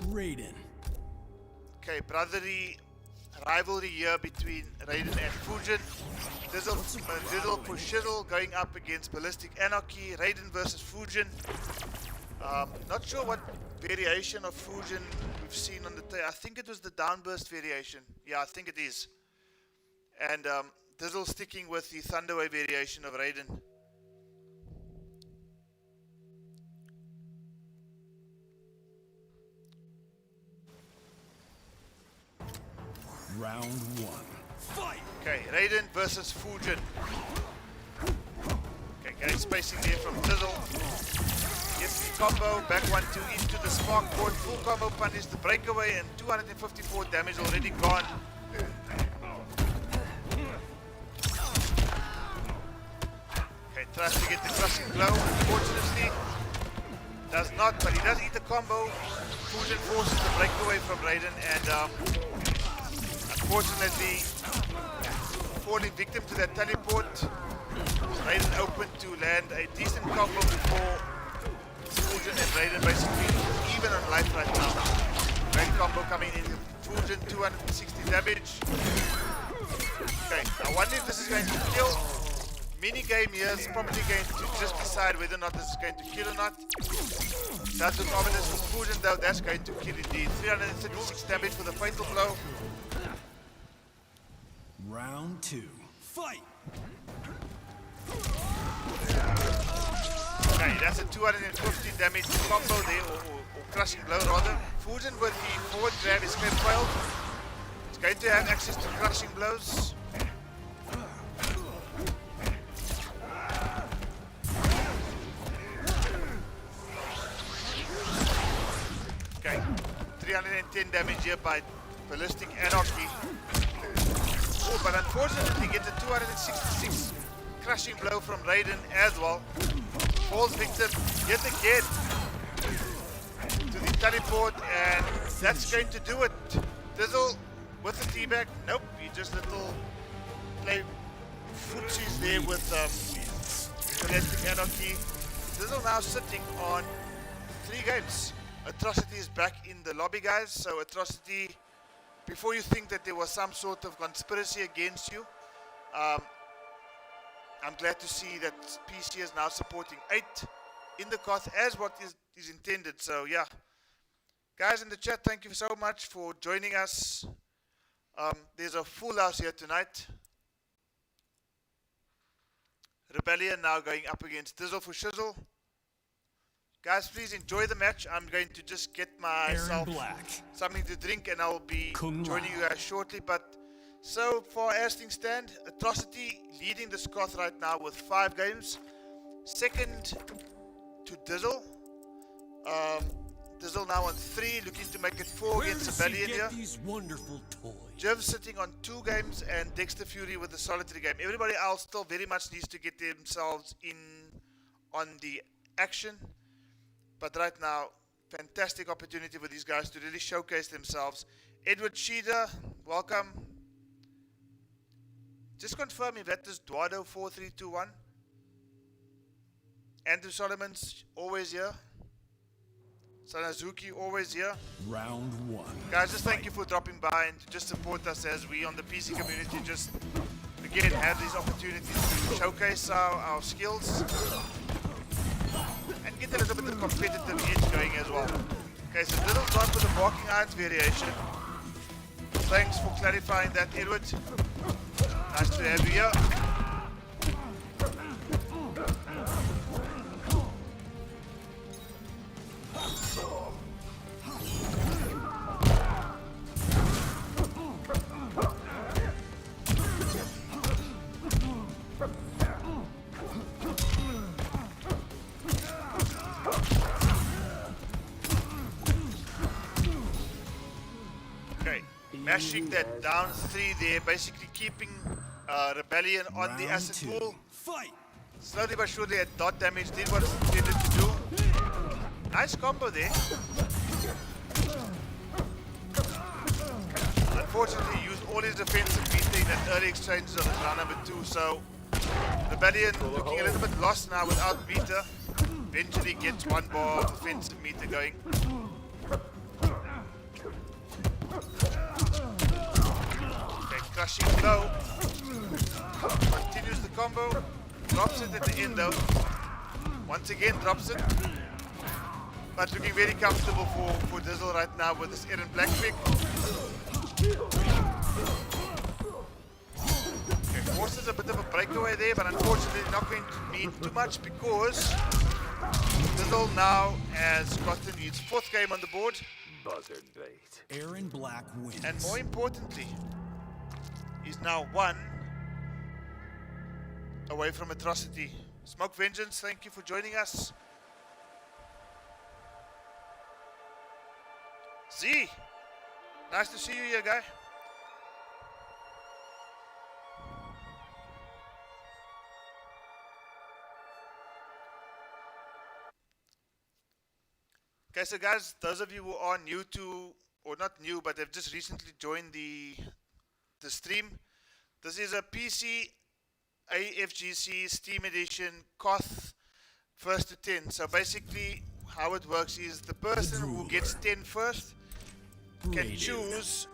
Raiden. Okay, brotherly rivalry here between Raiden and Fujin. Dizzle for Shizzle going up against Ballistic Anarchy. Raiden versus Fujin. Not sure what variation of Fujin we've seen on the I think it was the downburst variation. Yeah, I think it is. And Dizzle sticking with the Thunderwave variation of Raiden. Round 1. Fight! Okay, Raiden versus Fujin. Okay, great spacing there from Dizzle. Gets the combo, back 1-2 into the spark board. Full combo punish the breakaway, and 254 damage already gone. Okay, tries to get the crushing blow. Unfortunately, does not, but he does eat the combo. Fujin forces the breakaway from Raiden, and unfortunately, falling victim to that teleport. Raiden open to land a decent combo before Fujin and Raiden basically even on life right now. Great combo coming in. Fujin 260 damage. Okay, I wonder if this is going to kill. Mini game here is probably going to just decide whether or not this is going to kill or not. That's look ominous for Fujin though, that's going to kill indeed. 336 damage for the fatal blow. Round 2. Fight! Okay, that's a 250 damage combo there, or crushing blow rather. Fujin with the forward grab escape failed. It's going to have access to crushing blows. Okay, 310 damage here by Ballistic Anarchy. Oh, but unfortunately gets a 266 crushing blow from Raiden as well. Falls victim yet again to the teleport, and that's going to do it. Dizzle with the teabag. Nope, he just little play footsies there with Ballistic Anarchy. Dizzle now sitting on 3 games. Atrocity is back in the lobby, guys. So Atrocity, before you think that there was some sort of conspiracy against you, I'm glad to see that PC is now supporting 8 in the KOTH as what is intended. So yeah, guys in the chat, thank you so much for joining us. There's a full house here tonight. Rebellion now going up against Dizzle for Shizzle. Guys, please enjoy the match. I'm going to just get myself something to drink and I'll be joining you guys shortly. But so far as things stand, Atrocity leading this KOTH right now with 5 games. Second to Dizzle. Dizzle now on 3, looking to make it 4 against Rebellion here. These wonderful toys? Jiv sitting on 2 games and Dexter Fury with a solitary game. Everybody else still very much needs to get themselves in on the action. But right now, fantastic opportunity for these guys to really showcase themselves. Edward Sheeder, welcome. Just confirm if that is Duardo 4321. Andrew Solomon's always here. Sanazuki always here. Round 1. Guys, just thank you for dropping by and to just support us as we on the PC community just again have these opportunities to showcase our skills and get a little bit of competitive edge going as well. Okay, so little drop with the barking irons variation. Thanks for clarifying that, Edward. Nice to have you here. Mashing that down 3 there, basically keeping Rebellion on Round the acid 2. pool. Fight! Slowly but surely that dot damage did what it's intended to do. Nice combo there. Unfortunately, he used all his defensive meter in that early exchanges on his round number 2, so Rebellion looking a little bit lost now without meter. Eventually gets 1 bar of defensive meter going. Crushing blow. Continues the combo. Drops it at the end though. Once again drops it. But looking very comfortable for Dizzle right now with this Eren Black pick. Okay, forces a bit of a breakaway there, but unfortunately not going to mean too much because Dizzle now has gotten his 4th game on the board. Buzzard bait. Eren Black wins. And more importantly, he's now 1 away from atrocity. Smoke Vengeance, thank you for joining us. Z, nice to see you here, guy. Okay, so guys, those of you who are new to, or not new, but have just recently joined the stream. This is a PC AFGC Steam Edition KOTH 1st to 10. So basically how it works is the person who gets 10 first can choose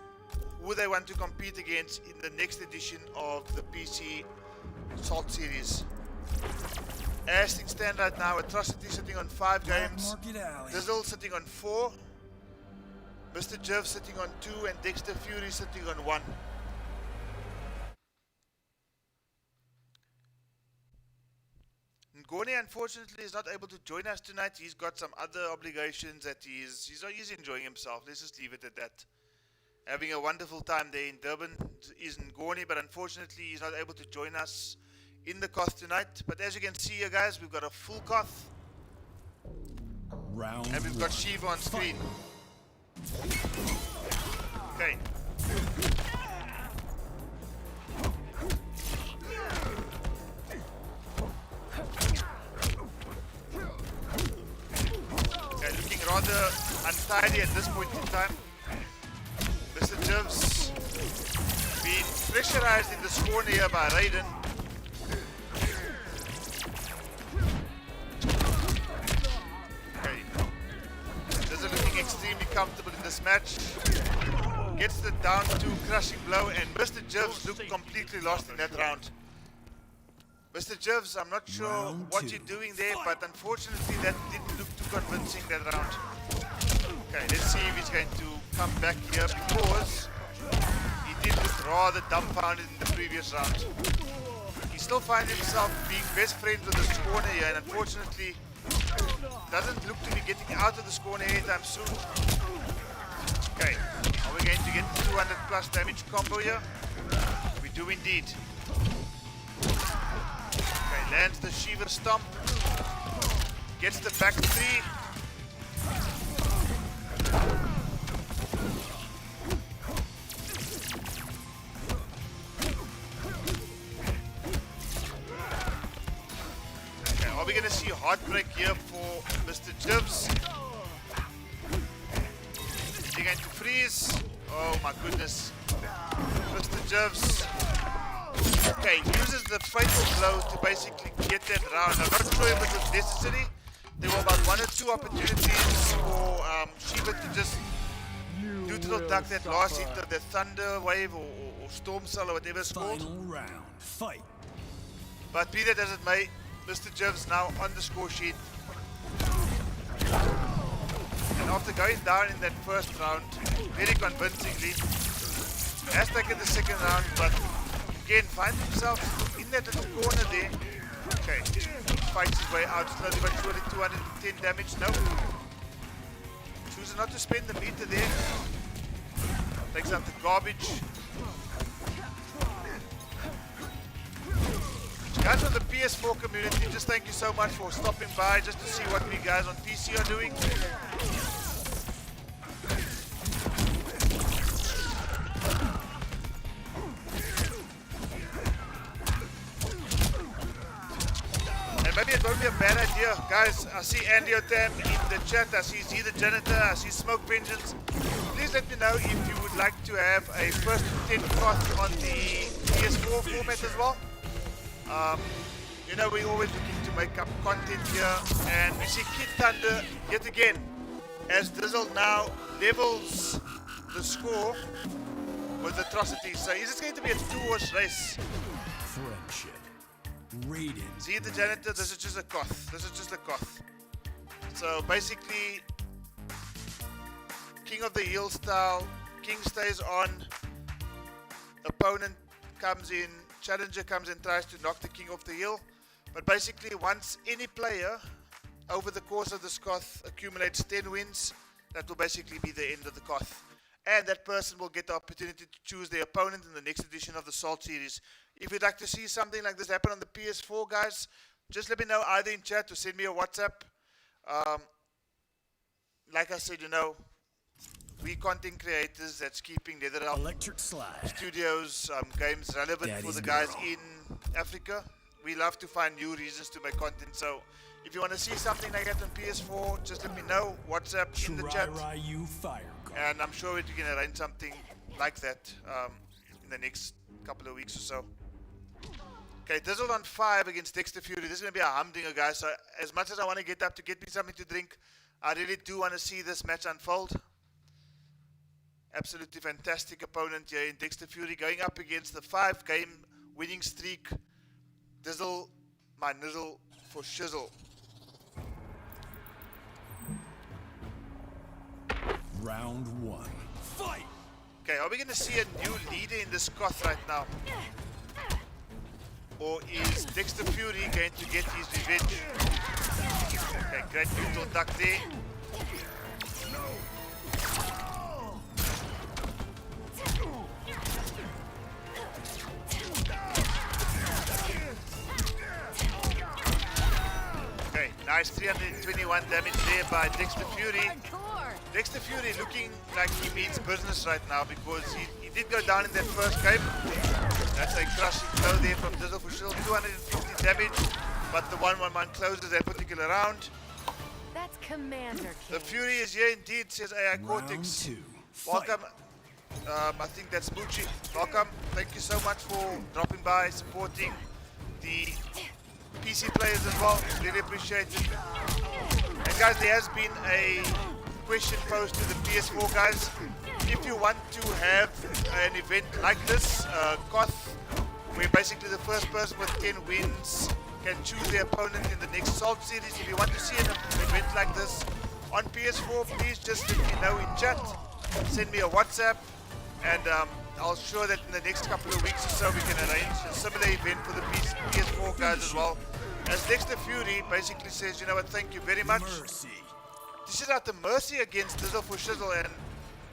who they want to compete against in the next edition of the PC Salt series. As things stand right now, Atrocity sitting on 5 games, Dizzle sitting on 4, Mr. Jeff sitting on 2, and Dexter Fury sitting on 1. Ngoni unfortunately is not able to join us tonight. He's got some other obligations that he's enjoying himself. Let's just leave it at that. Having a wonderful time there in Durban is Ngoni, but unfortunately he's not able to join us in the KOTH tonight. But as you can see here, guys, we've got a full KOTH. And we've got Shiva on screen. Okay. Looking rather untidy at this point in time. Mr. Jivs being pressurized in this corner here by Raiden. Okay. This is looking extremely comfortable in this match. Gets the down 2 crushing blow, and Mr. Jivs looked completely lost in that round. Mr. Jivs, I'm not sure what you're doing there, but unfortunately that didn't look too convincing that round. Okay, let's see if he's going to come back here, because he did look rather dumbfounded in the previous round. He still finds himself being best friends with this corner here, and unfortunately doesn't look to be getting out of this corner anytime soon. Okay, are we going to get the 200 plus damage combo here? We do indeed. Okay, lands the Shiva Stomp. Gets the back 3. Okay, are we going to see Heartbreak here for Mr. Jivs? Is he going to freeze? Oh my goodness. Mr. Jivs Okay, uses the fatal blow to basically get that round. I'm not sure if it was necessary. There were about 1 or 2 opportunities for Shiva to just neutral duck that last hit of the thunder wave or storm cell or whatever it's called. Final round. Fight. But be that as it may, Mr. Jiv's now on the score sheet. And after going down in that first round, very convincingly, has taken the second round, but again finds himself in that little corner there. Okay, fights his way out slowly but surely. 210 damage. No. Chooses not to spend the meter there. Takes out the garbage. Guys from the PS4 community, just thank you so much for stopping by just to see what we guys on PC are doing. And maybe it won't be a bad idea, guys. I see Andy Otam in the chat, I see Z the Janitor, I see Smoke Vengeance. Please let me know if you would like to have a first 10 KOTH on the PS4 format as well. You know, we're always looking to make up content here, and we see Kid Thunder yet again as Drizzle now levels the score with Atrocity. So is this going to be a 2-horse race? Friendship. Radiant. See the Janitor, this is just a KOTH. This is just a KOTH. So basically, King of the Hill style, King stays on, opponent comes in, challenger comes and tries to knock the King off the hill. But basically, once any player over the course of this KOTH accumulates 10 wins, that will basically be the end of the KOTH. And that person will get the opportunity to choose their opponent in the next edition of the Salt series. If you'd like to see something like this happen on the PS4, guys, just let me know either in chat or send me a WhatsApp. Like I said, you know, we content creators that's keeping NetherRealm Electric Slide. Studios games relevant for the guys in Africa. We love to find new reasons to make content. So if you want to see something like that on PS4, just let me know. WhatsApp in the chat. You fire guard. And I'm sure we can arrange something like that in the next couple of weeks or so. Okay, Dizzled on 5 against Dexter Fury. This is going to be a humdinger, guys. So as much as I want to get up to get me something to drink, I really do want to see this match unfold. Absolutely fantastic opponent here in Dexter Fury, going up against the 5-game winning streak. Dizzle, my nizzle for shizzle. Round 1. Fight! Okay, are we going to see a new leader in this KOTH right now? Or is Dexter Fury going to get his revenge? Okay, great neutral duck there. Okay, nice 321 damage there by Dexter Fury. Dexter Fury looking like he means business right now because he did go down in that first game. That's a crushing blow there from Dizzle for Shield, 250 damage, but the 1-1-1 closes that particular round. That's Commander King. The Fury is here indeed, says AI Cortex. Round 2. Welcome. I think that's Moochie. Welcome. Thank you so much for dropping by, supporting the PC players as well. Really appreciate it. And guys, there has been a question posed to the PS4 guys. If you want to have an event like this, KOTH, where basically the first person with 10 wins can choose their opponent in the next Salt series. If you want to see an event like this on PS4, please just let me know in chat. Send me a WhatsApp, and I'll show that in the next couple of weeks or so we can arrange a similar event for the PS4 guys as well. As Dexter Fury basically says, you know what, thank you very much. This is out the Mercy against Dizzle for Shizzle, and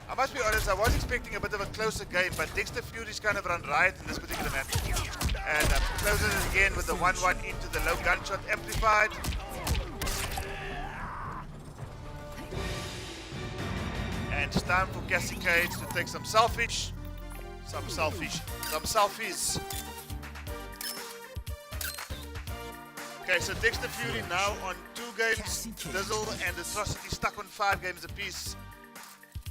I must be honest, I was expecting a bit of a closer game, but Dexter Fury's kind of run riot in this particular match. And closes it again with the 1-1 into the low gunshot amplified. And it's time for Cassie Cage to take some selfies. Okay, so Dexter Fury now on 2 games, Dizzle and Atrocity stuck on 5 games apiece.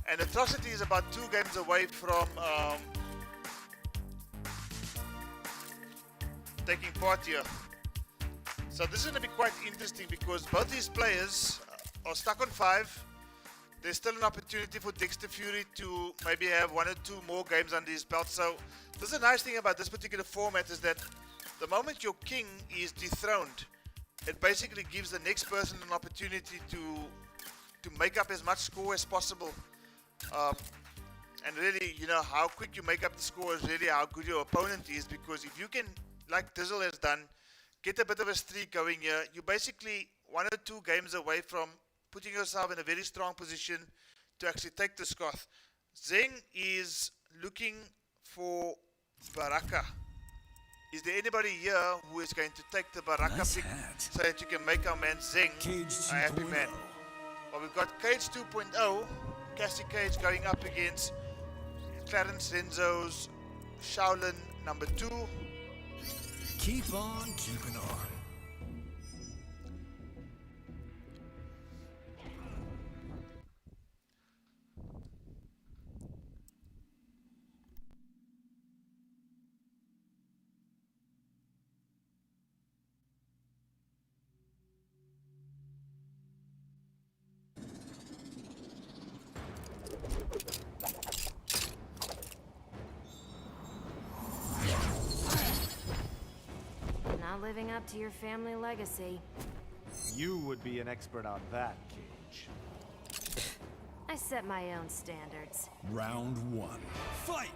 And Atrocity is about 2 games away from taking part here. So this is going to be quite interesting because both these players are stuck on 5. There's still an opportunity for Dexter Fury to maybe have 1 or 2 more games under his belt. So this is a nice thing about this particular format is that the moment your king is dethroned, it basically gives the next person an opportunity to make up as much score as possible. And really, you know, how quick you make up the score is really how good your opponent is, because if you can, like Dizzle has done, get a bit of a streak going here, you're basically 1 or 2 games away from putting yourself in a very strong position to actually take the Skoth. Zeng is looking for Baraka. Is there anybody here who is going to take the Baraka Nice pick hat. so that you can make our man Zeng Cage a happy 2.0. man? Well, we've got Cage 2.0, Cassie Cage going up against Clarence Renzo's Shaolin number 2. Keep on keeping on. Not living up to your family legacy. You would be an expert on that, Cage. I set my own standards. Round 1. Fight!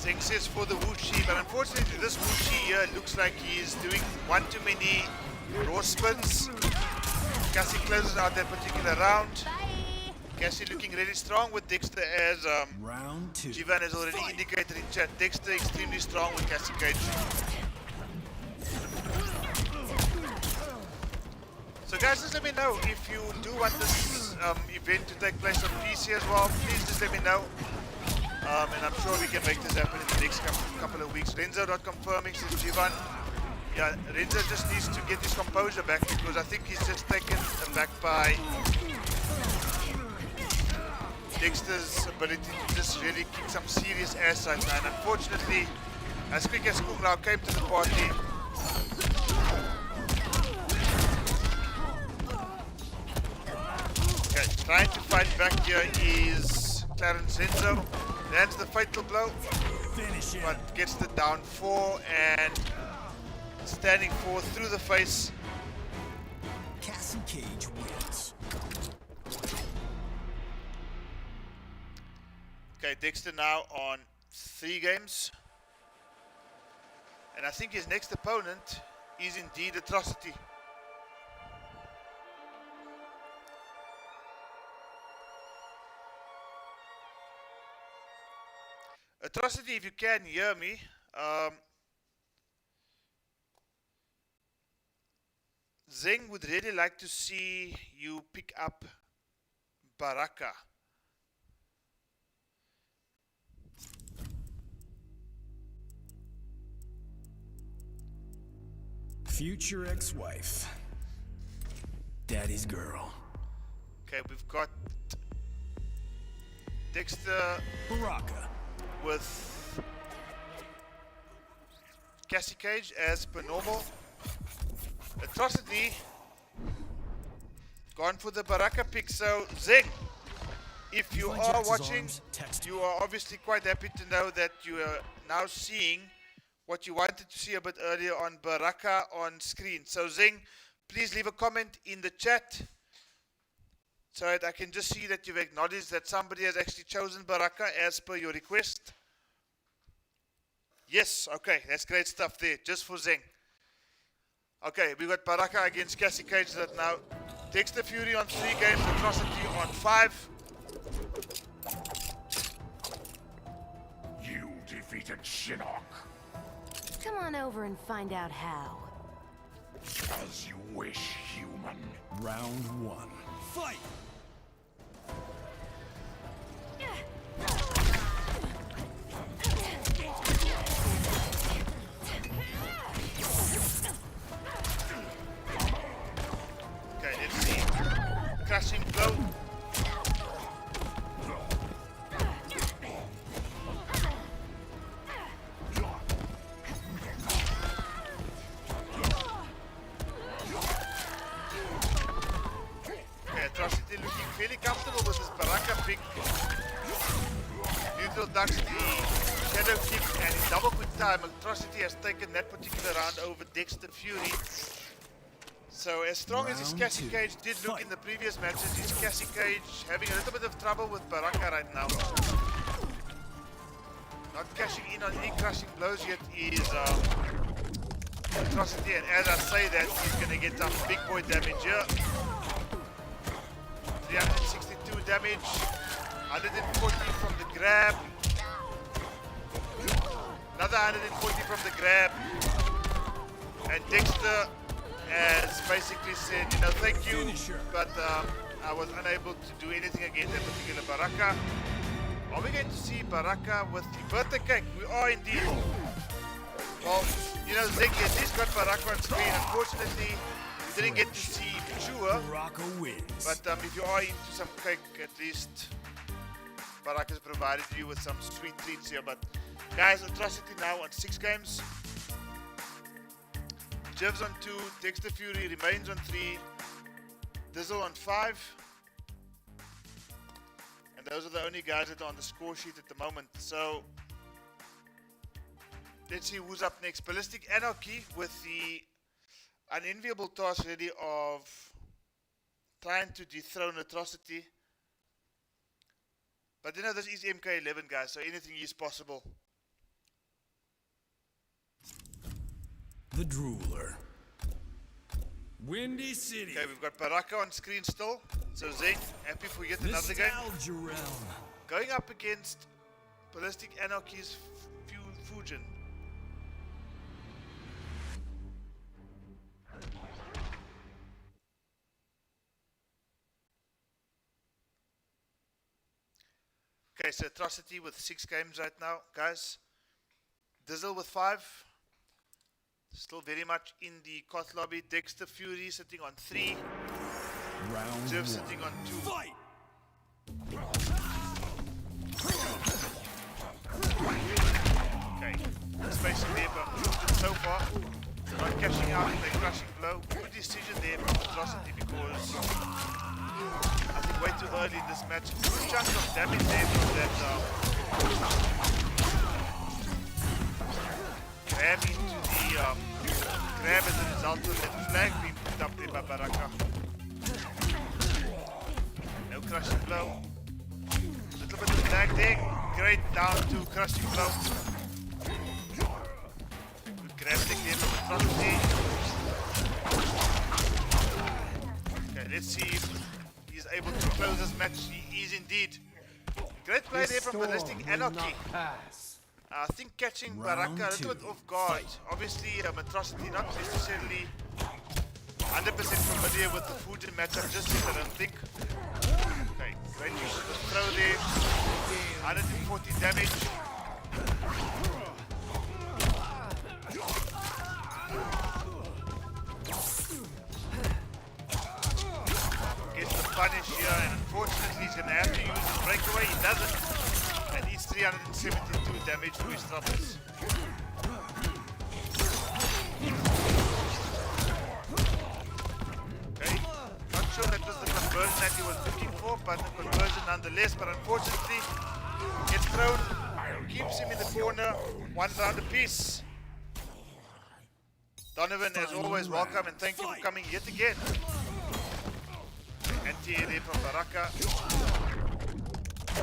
Zeng says for the Wuxi, but unfortunately this Wuxi here looks like he is doing one too many raw spins. Cassie closes out that particular round. Cassie looking really strong with Dexter, as Round 2. Jivan has already indicated in chat. Dexter extremely strong with Cassie Cage. So guys, just let me know if you do want this event to take place on PC as well. Please just let me know. And I'm sure we can make this happen in the next couple of weeks. Renzo not confirming, says Jivan. Yeah, Renzo just needs to get his composure back, because I think he's just taken aback by Dexter's ability to just really kick some serious ass right now. And unfortunately, as quick as Kung Lao came to the party, okay, trying to fight back here is Clarence Renzo. Lands the fatal blow, Finish it. but gets the down 4 and standing 4 through the face. Cassie Cage wins. Okay, Dexter now on 3 games. And I think his next opponent is indeed Atrocity. Atrocity, if you can hear me, Zeng would really like to see you pick up Baraka. Future ex-wife. Daddy's girl. Okay, we've got Dexter Baraka. with Cassie Cage as per normal. Atrocity gone for the Baraka pick. So Zeng, if you Find are Jax's watching, arms, text you are obviously quite happy to know that you are now seeing what you wanted to see a bit earlier on Baraka on screen. So Zeng, please leave a comment in the chat so that I can just see that you've acknowledged that somebody has actually chosen Baraka as per your request. Yes, okay, that's great stuff there, just for Zeng. Okay, we got Baraka against Cassie Cage that now. Dexter Fury on 3 games, Atrocity on 5. You defeated Shinnok. Come on over and find out how. As you wish, human. Round 1. Fight! Okay, let's see. Crashing blow. Okay, Atrocity looking fairly comfortable with his Baraka pick. Neutral ducks the shadow kick and in double quick time. Atrocity has taken that particular round over Dexter Fury. So as strong as his Round Cassie 2. Cage did look in the previous matches, his Cassie Cage having a little bit of trouble with Baraka right now. Not cashing in on any crushing blows yet is Atrocity, and as I say that, he's going to get some big boy damage here. 362 damage, 140 from the grab, another 140 from the grab, and Dexter has basically said, you know, thank you, but I was unable to do anything against that particular Baraka. Are we going to see Baraka with the birthday cake? We are indeed. Well, you know, Ziggy at least got Baraka on screen. Unfortunately, we didn't get to see Chua. Baraka wins. But if you are into some cake, at least Baraka's provided you with some sweet treats here. But guys, Atrocity now on 6 games. Jivs on 2, Dexter Fury remains on 3, Dizzle on 5. And those are the only guys that are on the score sheet at the moment. So let's see who's up next. Ballistic Anarchy with the unenviable task ready of trying to dethrone Atrocity. But you know, this is MK11, guys, so anything is possible. The Drooler. Windy City. Okay, we've got Baraka on screen still. So Zeng, happy for yet another game. Nostalgia Realm. Going up against Ballistic Anarchy's Fujin. Okay, so Atrocity with 6 games right now, guys. Dizzle with 5. Still very much in the Koth lobby. Dexter Fury sitting on 3. Round Jeff 1. sitting on 2. Fight! Okay, space there from Fujin so far. Not cashing out with a crushing blow. Good decision there from Atrocity because I think way too early in this match. Good chunk of damage there from that grab into the grab as a result of that flag being put up there by Baraka. No crushing blow. Little bit of lag there. Great down to crushing blow. Good grab stick there from Atrocity. Okay, let's see if he's able to close this match. He is indeed. Great play there from Ballistic Anarchy. I think catching Baraka a little bit off guard. Obviously, Atrocity not necessarily 100% familiar with the Fujin matchup just yet, I don't think. Okay, great use of the throw there. 140 damage. Gets the punish here, and unfortunately he's going to have to use his breakaway. He doesn't. And he's 372 damage for his troubles. Okay, not sure that was the conversion that he was looking for, but the conversion nonetheless. But unfortunately, gets thrown, keeps him in the corner, 1 round apiece. Donovan, as always, welcome and thank you for coming yet again. Anti-air there from Baraka.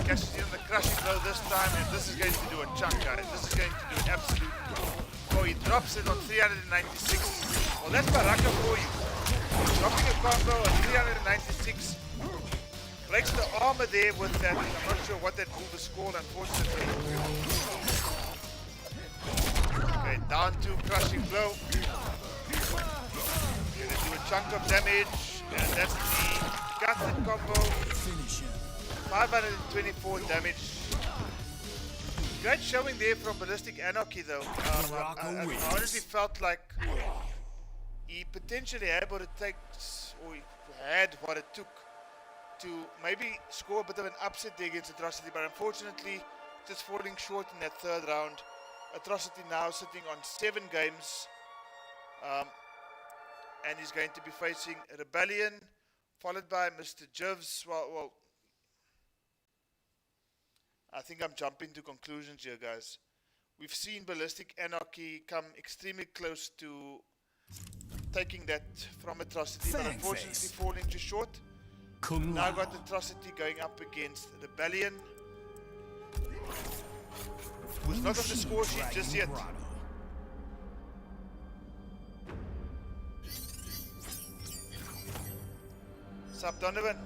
Cashes in the crushing blow this time, and this is going to do a chunk, guys. This is going to do an absolute. Oh, he drops it on 396. Well, that's Baraka for you. Dropping a combo at 396. Breaks the armor there with that. I'm not sure what that move is called, unfortunately. Okay, down to crushing blow. Gonna do a chunk of damage, and that's the gutted combo. Finish him. 524 damage. Great showing there from Ballistic Anarchy though. I honestly felt like he potentially had what it takes, or he had what it took to maybe score a bit of an upset there against Atrocity, but unfortunately just falling short in that third round. Atrocity now sitting on 7 games, and he's going to be facing Rebellion, followed by Mr. Jivs. Well, I think I'm jumping to conclusions here, guys. We've seen Ballistic Anarchy come extremely close to taking that from Atrocity, but unfortunately falling too short. Now got Atrocity going up against Rebellion, who's not on the score sheet just yet. Sup, Donovan?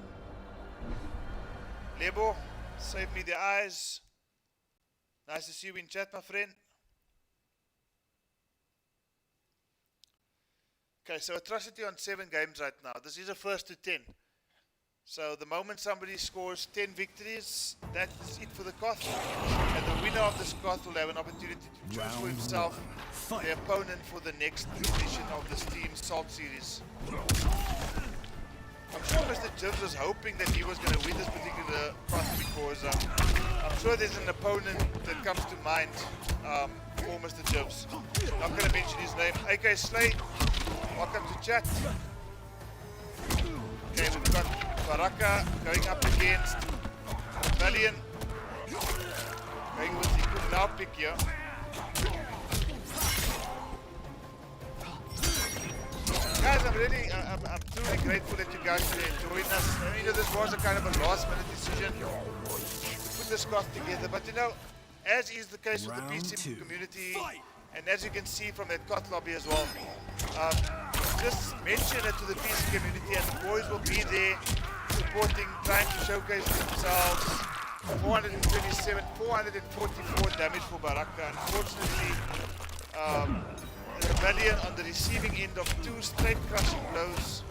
Lebo, save me the eyes. Nice to see you in chat, my friend. Okay, so Atrocity on 7 games right now. This is a first to 10. So the moment somebody scores 10 victories, that is it for the KOTH. And the winner of this KOTH will have an opportunity to choose for himself the opponent for the next edition of the Steam Salt series. I'm sure Mr. Jivs was hoping that he was going to win this particular KOTH because I'm sure there's an opponent that comes to mind for Mr. Jivs. Not going to mention his name. AK Slay, welcome to chat. Okay, we've got Baraka going up against Rebellion. Going with the good now pick here. Guys, I'm truly grateful that you guys are enjoying us. You know, this was a kind of a last minute decision to put this KOTH together, but you know, as is the case with the PC community, and as you can see from that KOTH lobby as well, just mention it to the PC community and the boys will be there supporting, trying to showcase themselves. 444 damage for Baraka. Unfortunately, Rebellion on the receiving end of 2 straight crushing blows.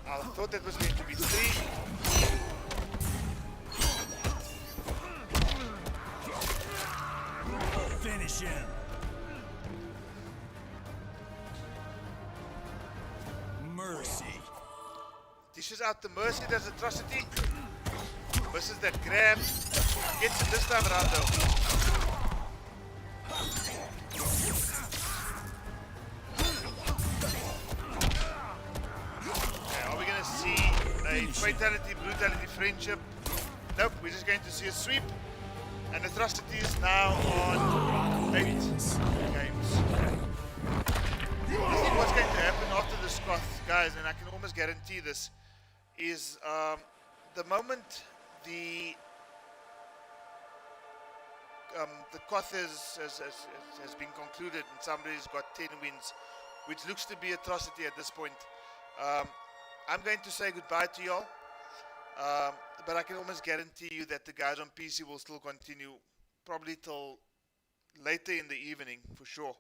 I thought that was going to be 3. Finish him. Mercy. Dishes out the Mercy, that's Atrocity. Misses that grab. Gets it this time around though. Okay, are we going to see a fatality, brutality, friendship? Nope, we're just going to see a sweep. And Atrocity is now on 8 games. I think what's going to happen after this KOTH, guys, and I can almost guarantee this, is the moment the KOTH has been concluded and somebody's got 10 wins, which looks to be Atrocity at this point, I'm going to say goodbye to y'all. But I can almost guarantee you that the guys on PC will still continue probably till later in the evening for sure.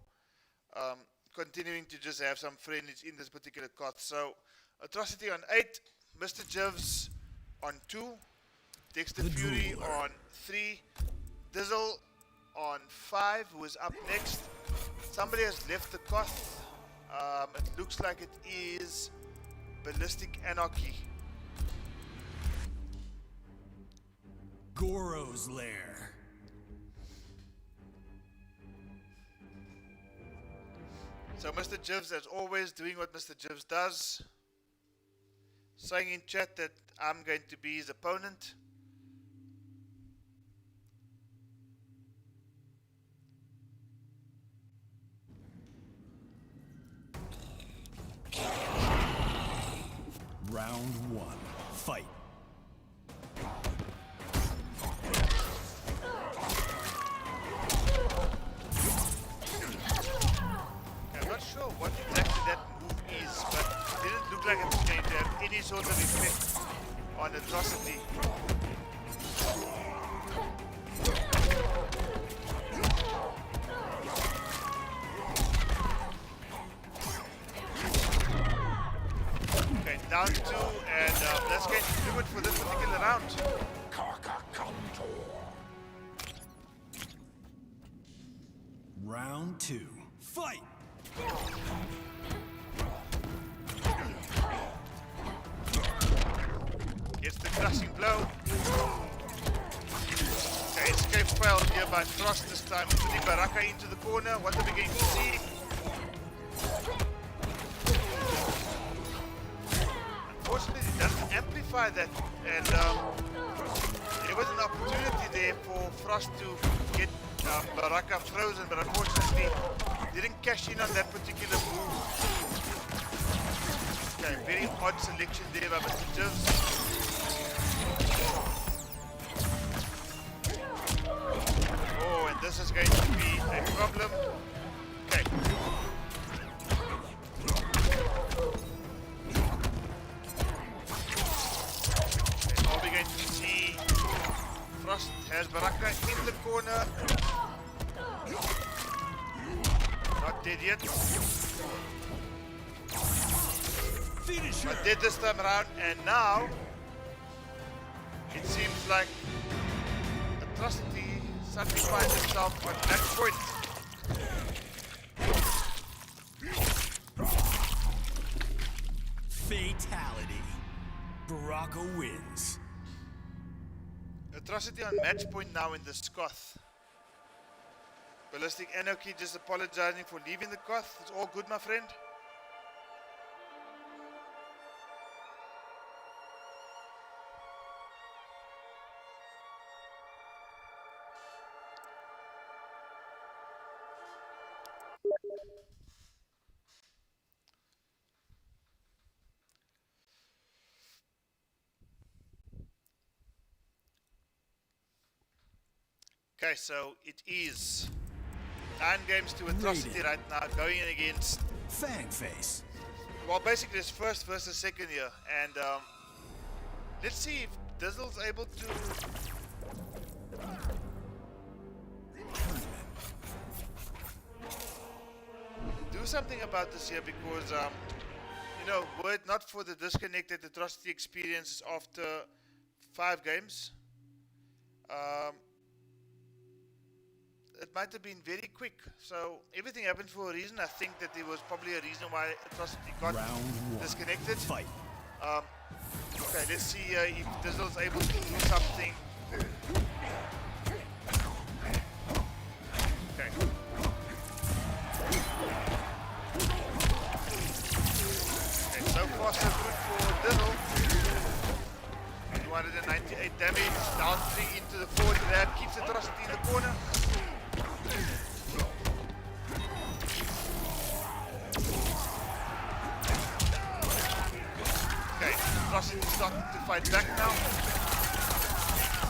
Continuing to just have some friends in this particular KOTH. So Atrocity on 8, Mr. Jivs on 2, Dexter Fury on 3, Dizzle on 5, who is up next. Somebody has left the KOTH. It looks like it is Ballistic Anarchy. Goro's lair. So Mr. Jivs, as always, doing what Mr. Jivs does, saying in chat that I'm going to be his opponent. Round 1. Fight. sort of effect on Atrocity. Okay, down 2, and that's going to do it for this particular round. Round 2. Fight! Gets the crushing blow. Okay, escape failed here by Frost this time. Putting Baraka into the corner. What are we going to see? Unfortunately, it doesn't amplify that, and there was an opportunity there for Frost to get Baraka frozen, but unfortunately didn't cash in on that particular move. Okay, very odd selection there by Mr. Jivs. Oh, and this is going to be a problem. Okay. Are we going to see Frost has Baraka in the corner? Not dead yet. Finisher! But dead this time around, and now it seems like Atrocity suddenly finds himself on that point. Fatality. Baraka wins. Atrocity on match point now in the Koth. Ballistic Anarchy just apologizing for leaving the Koth. It's all good, my friend. Okay, so it is 9 games to Atrocity right now, going against, Fang face. well, basically it's first versus second here, and let's see if Dizzle's able to do something about this here, because you know, were it not for the disconnected Atrocity experience after 5 games, it might have been very quick. So everything happened for a reason. I think that there was probably a reason why Atrocity got Round 1. disconnected. Fight. Okay, let's see if Dizzle's able to do something. Okay. Okay, so far so good for Dizzle. 298 damage, down 3 into the forward grab, keeps Atrocity in the corner. Okay, Atrocity starting to fight back now.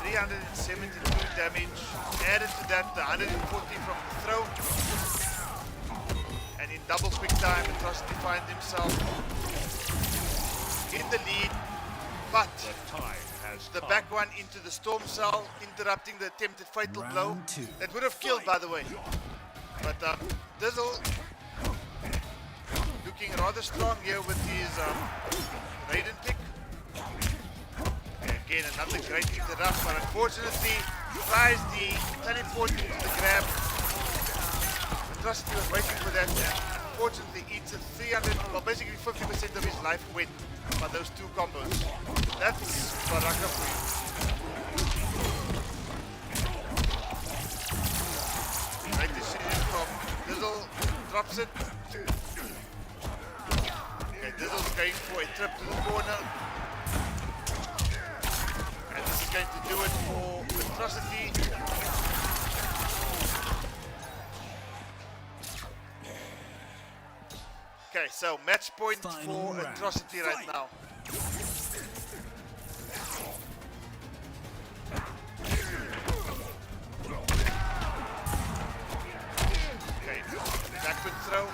372 damage. Added to that, the 140 from the throw. And in double quick time, Atrocity finds himself in the lead. But the back one into the storm cell, interrupting the attempted fatal blow. Round 2. That would have killed, by the way. But Dizzle looking rather strong here with his Raiden pick. And again, another great interrupt, but unfortunately tries the teleport into the grab. Atrocity was waiting for that, and unfortunately eats a 300, well, basically 50% of his life win by those 2 combos. That's Baraka for you. Great decision from Dizzle, drops it. Okay, Dizzle's going for a trip to the corner. And this is going to do it for Atrocity. Okay, so match point Final for round. Atrocity right Fight. now. Okay, backward throw.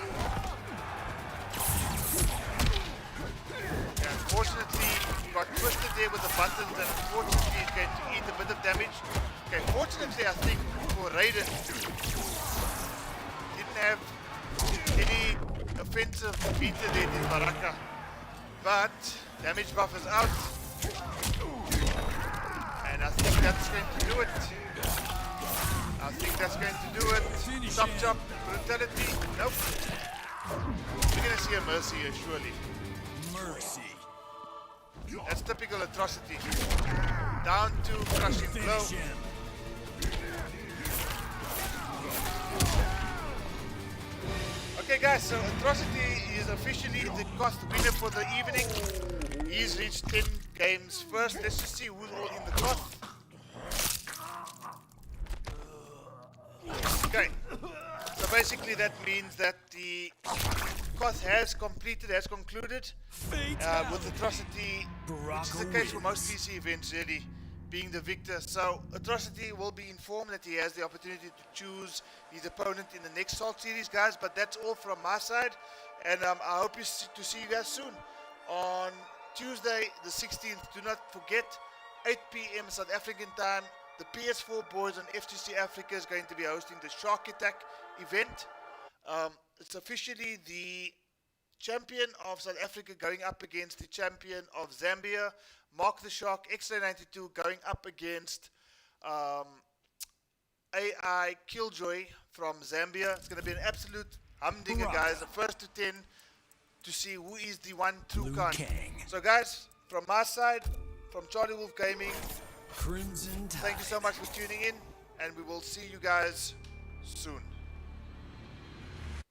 Okay, unfortunately, damage. Okay, fortunately I think for Raiden, didn't have any offensive meter there in Baraka. But damage buff is out. And I think that's going to do it. I think that's going to do it. Top chop, brutality. Nope. We're going to see a mercy here, surely. Mercy. That's typical atrocity. Down to crushing blow. Finish him. Okay guys, so Atrocity is officially the KOTH winner for the evening. He's reached 10 games first. Let's just see who's all in the KOTH. Okay, so basically that means that the KOTH has concluded with Atrocity, which is the case for most PC events really, being the victor. So Atrocity will be informed that he has the opportunity to choose his opponent in the next Salt series, guys. But that's all from my side, and I hope to see you guys soon on Tuesday the 16th. Do not forget, 8 p.m. South African time, the PS4 boys on FTC Africa is going to be hosting the Shark Attack event. It's officially the champion of South Africa going up against the champion of Zambia, Mark the Shark, X-Ray 92 going up against AI Killjoy from Zambia. It's going to be an absolute humdinger, guys. The first to 10 to see who is the one true Liu Khan. Kang. So guys, from my side, from Charlie Wolf Gaming, Crimson Tide. thank you so much for tuning in, and we will see you guys soon.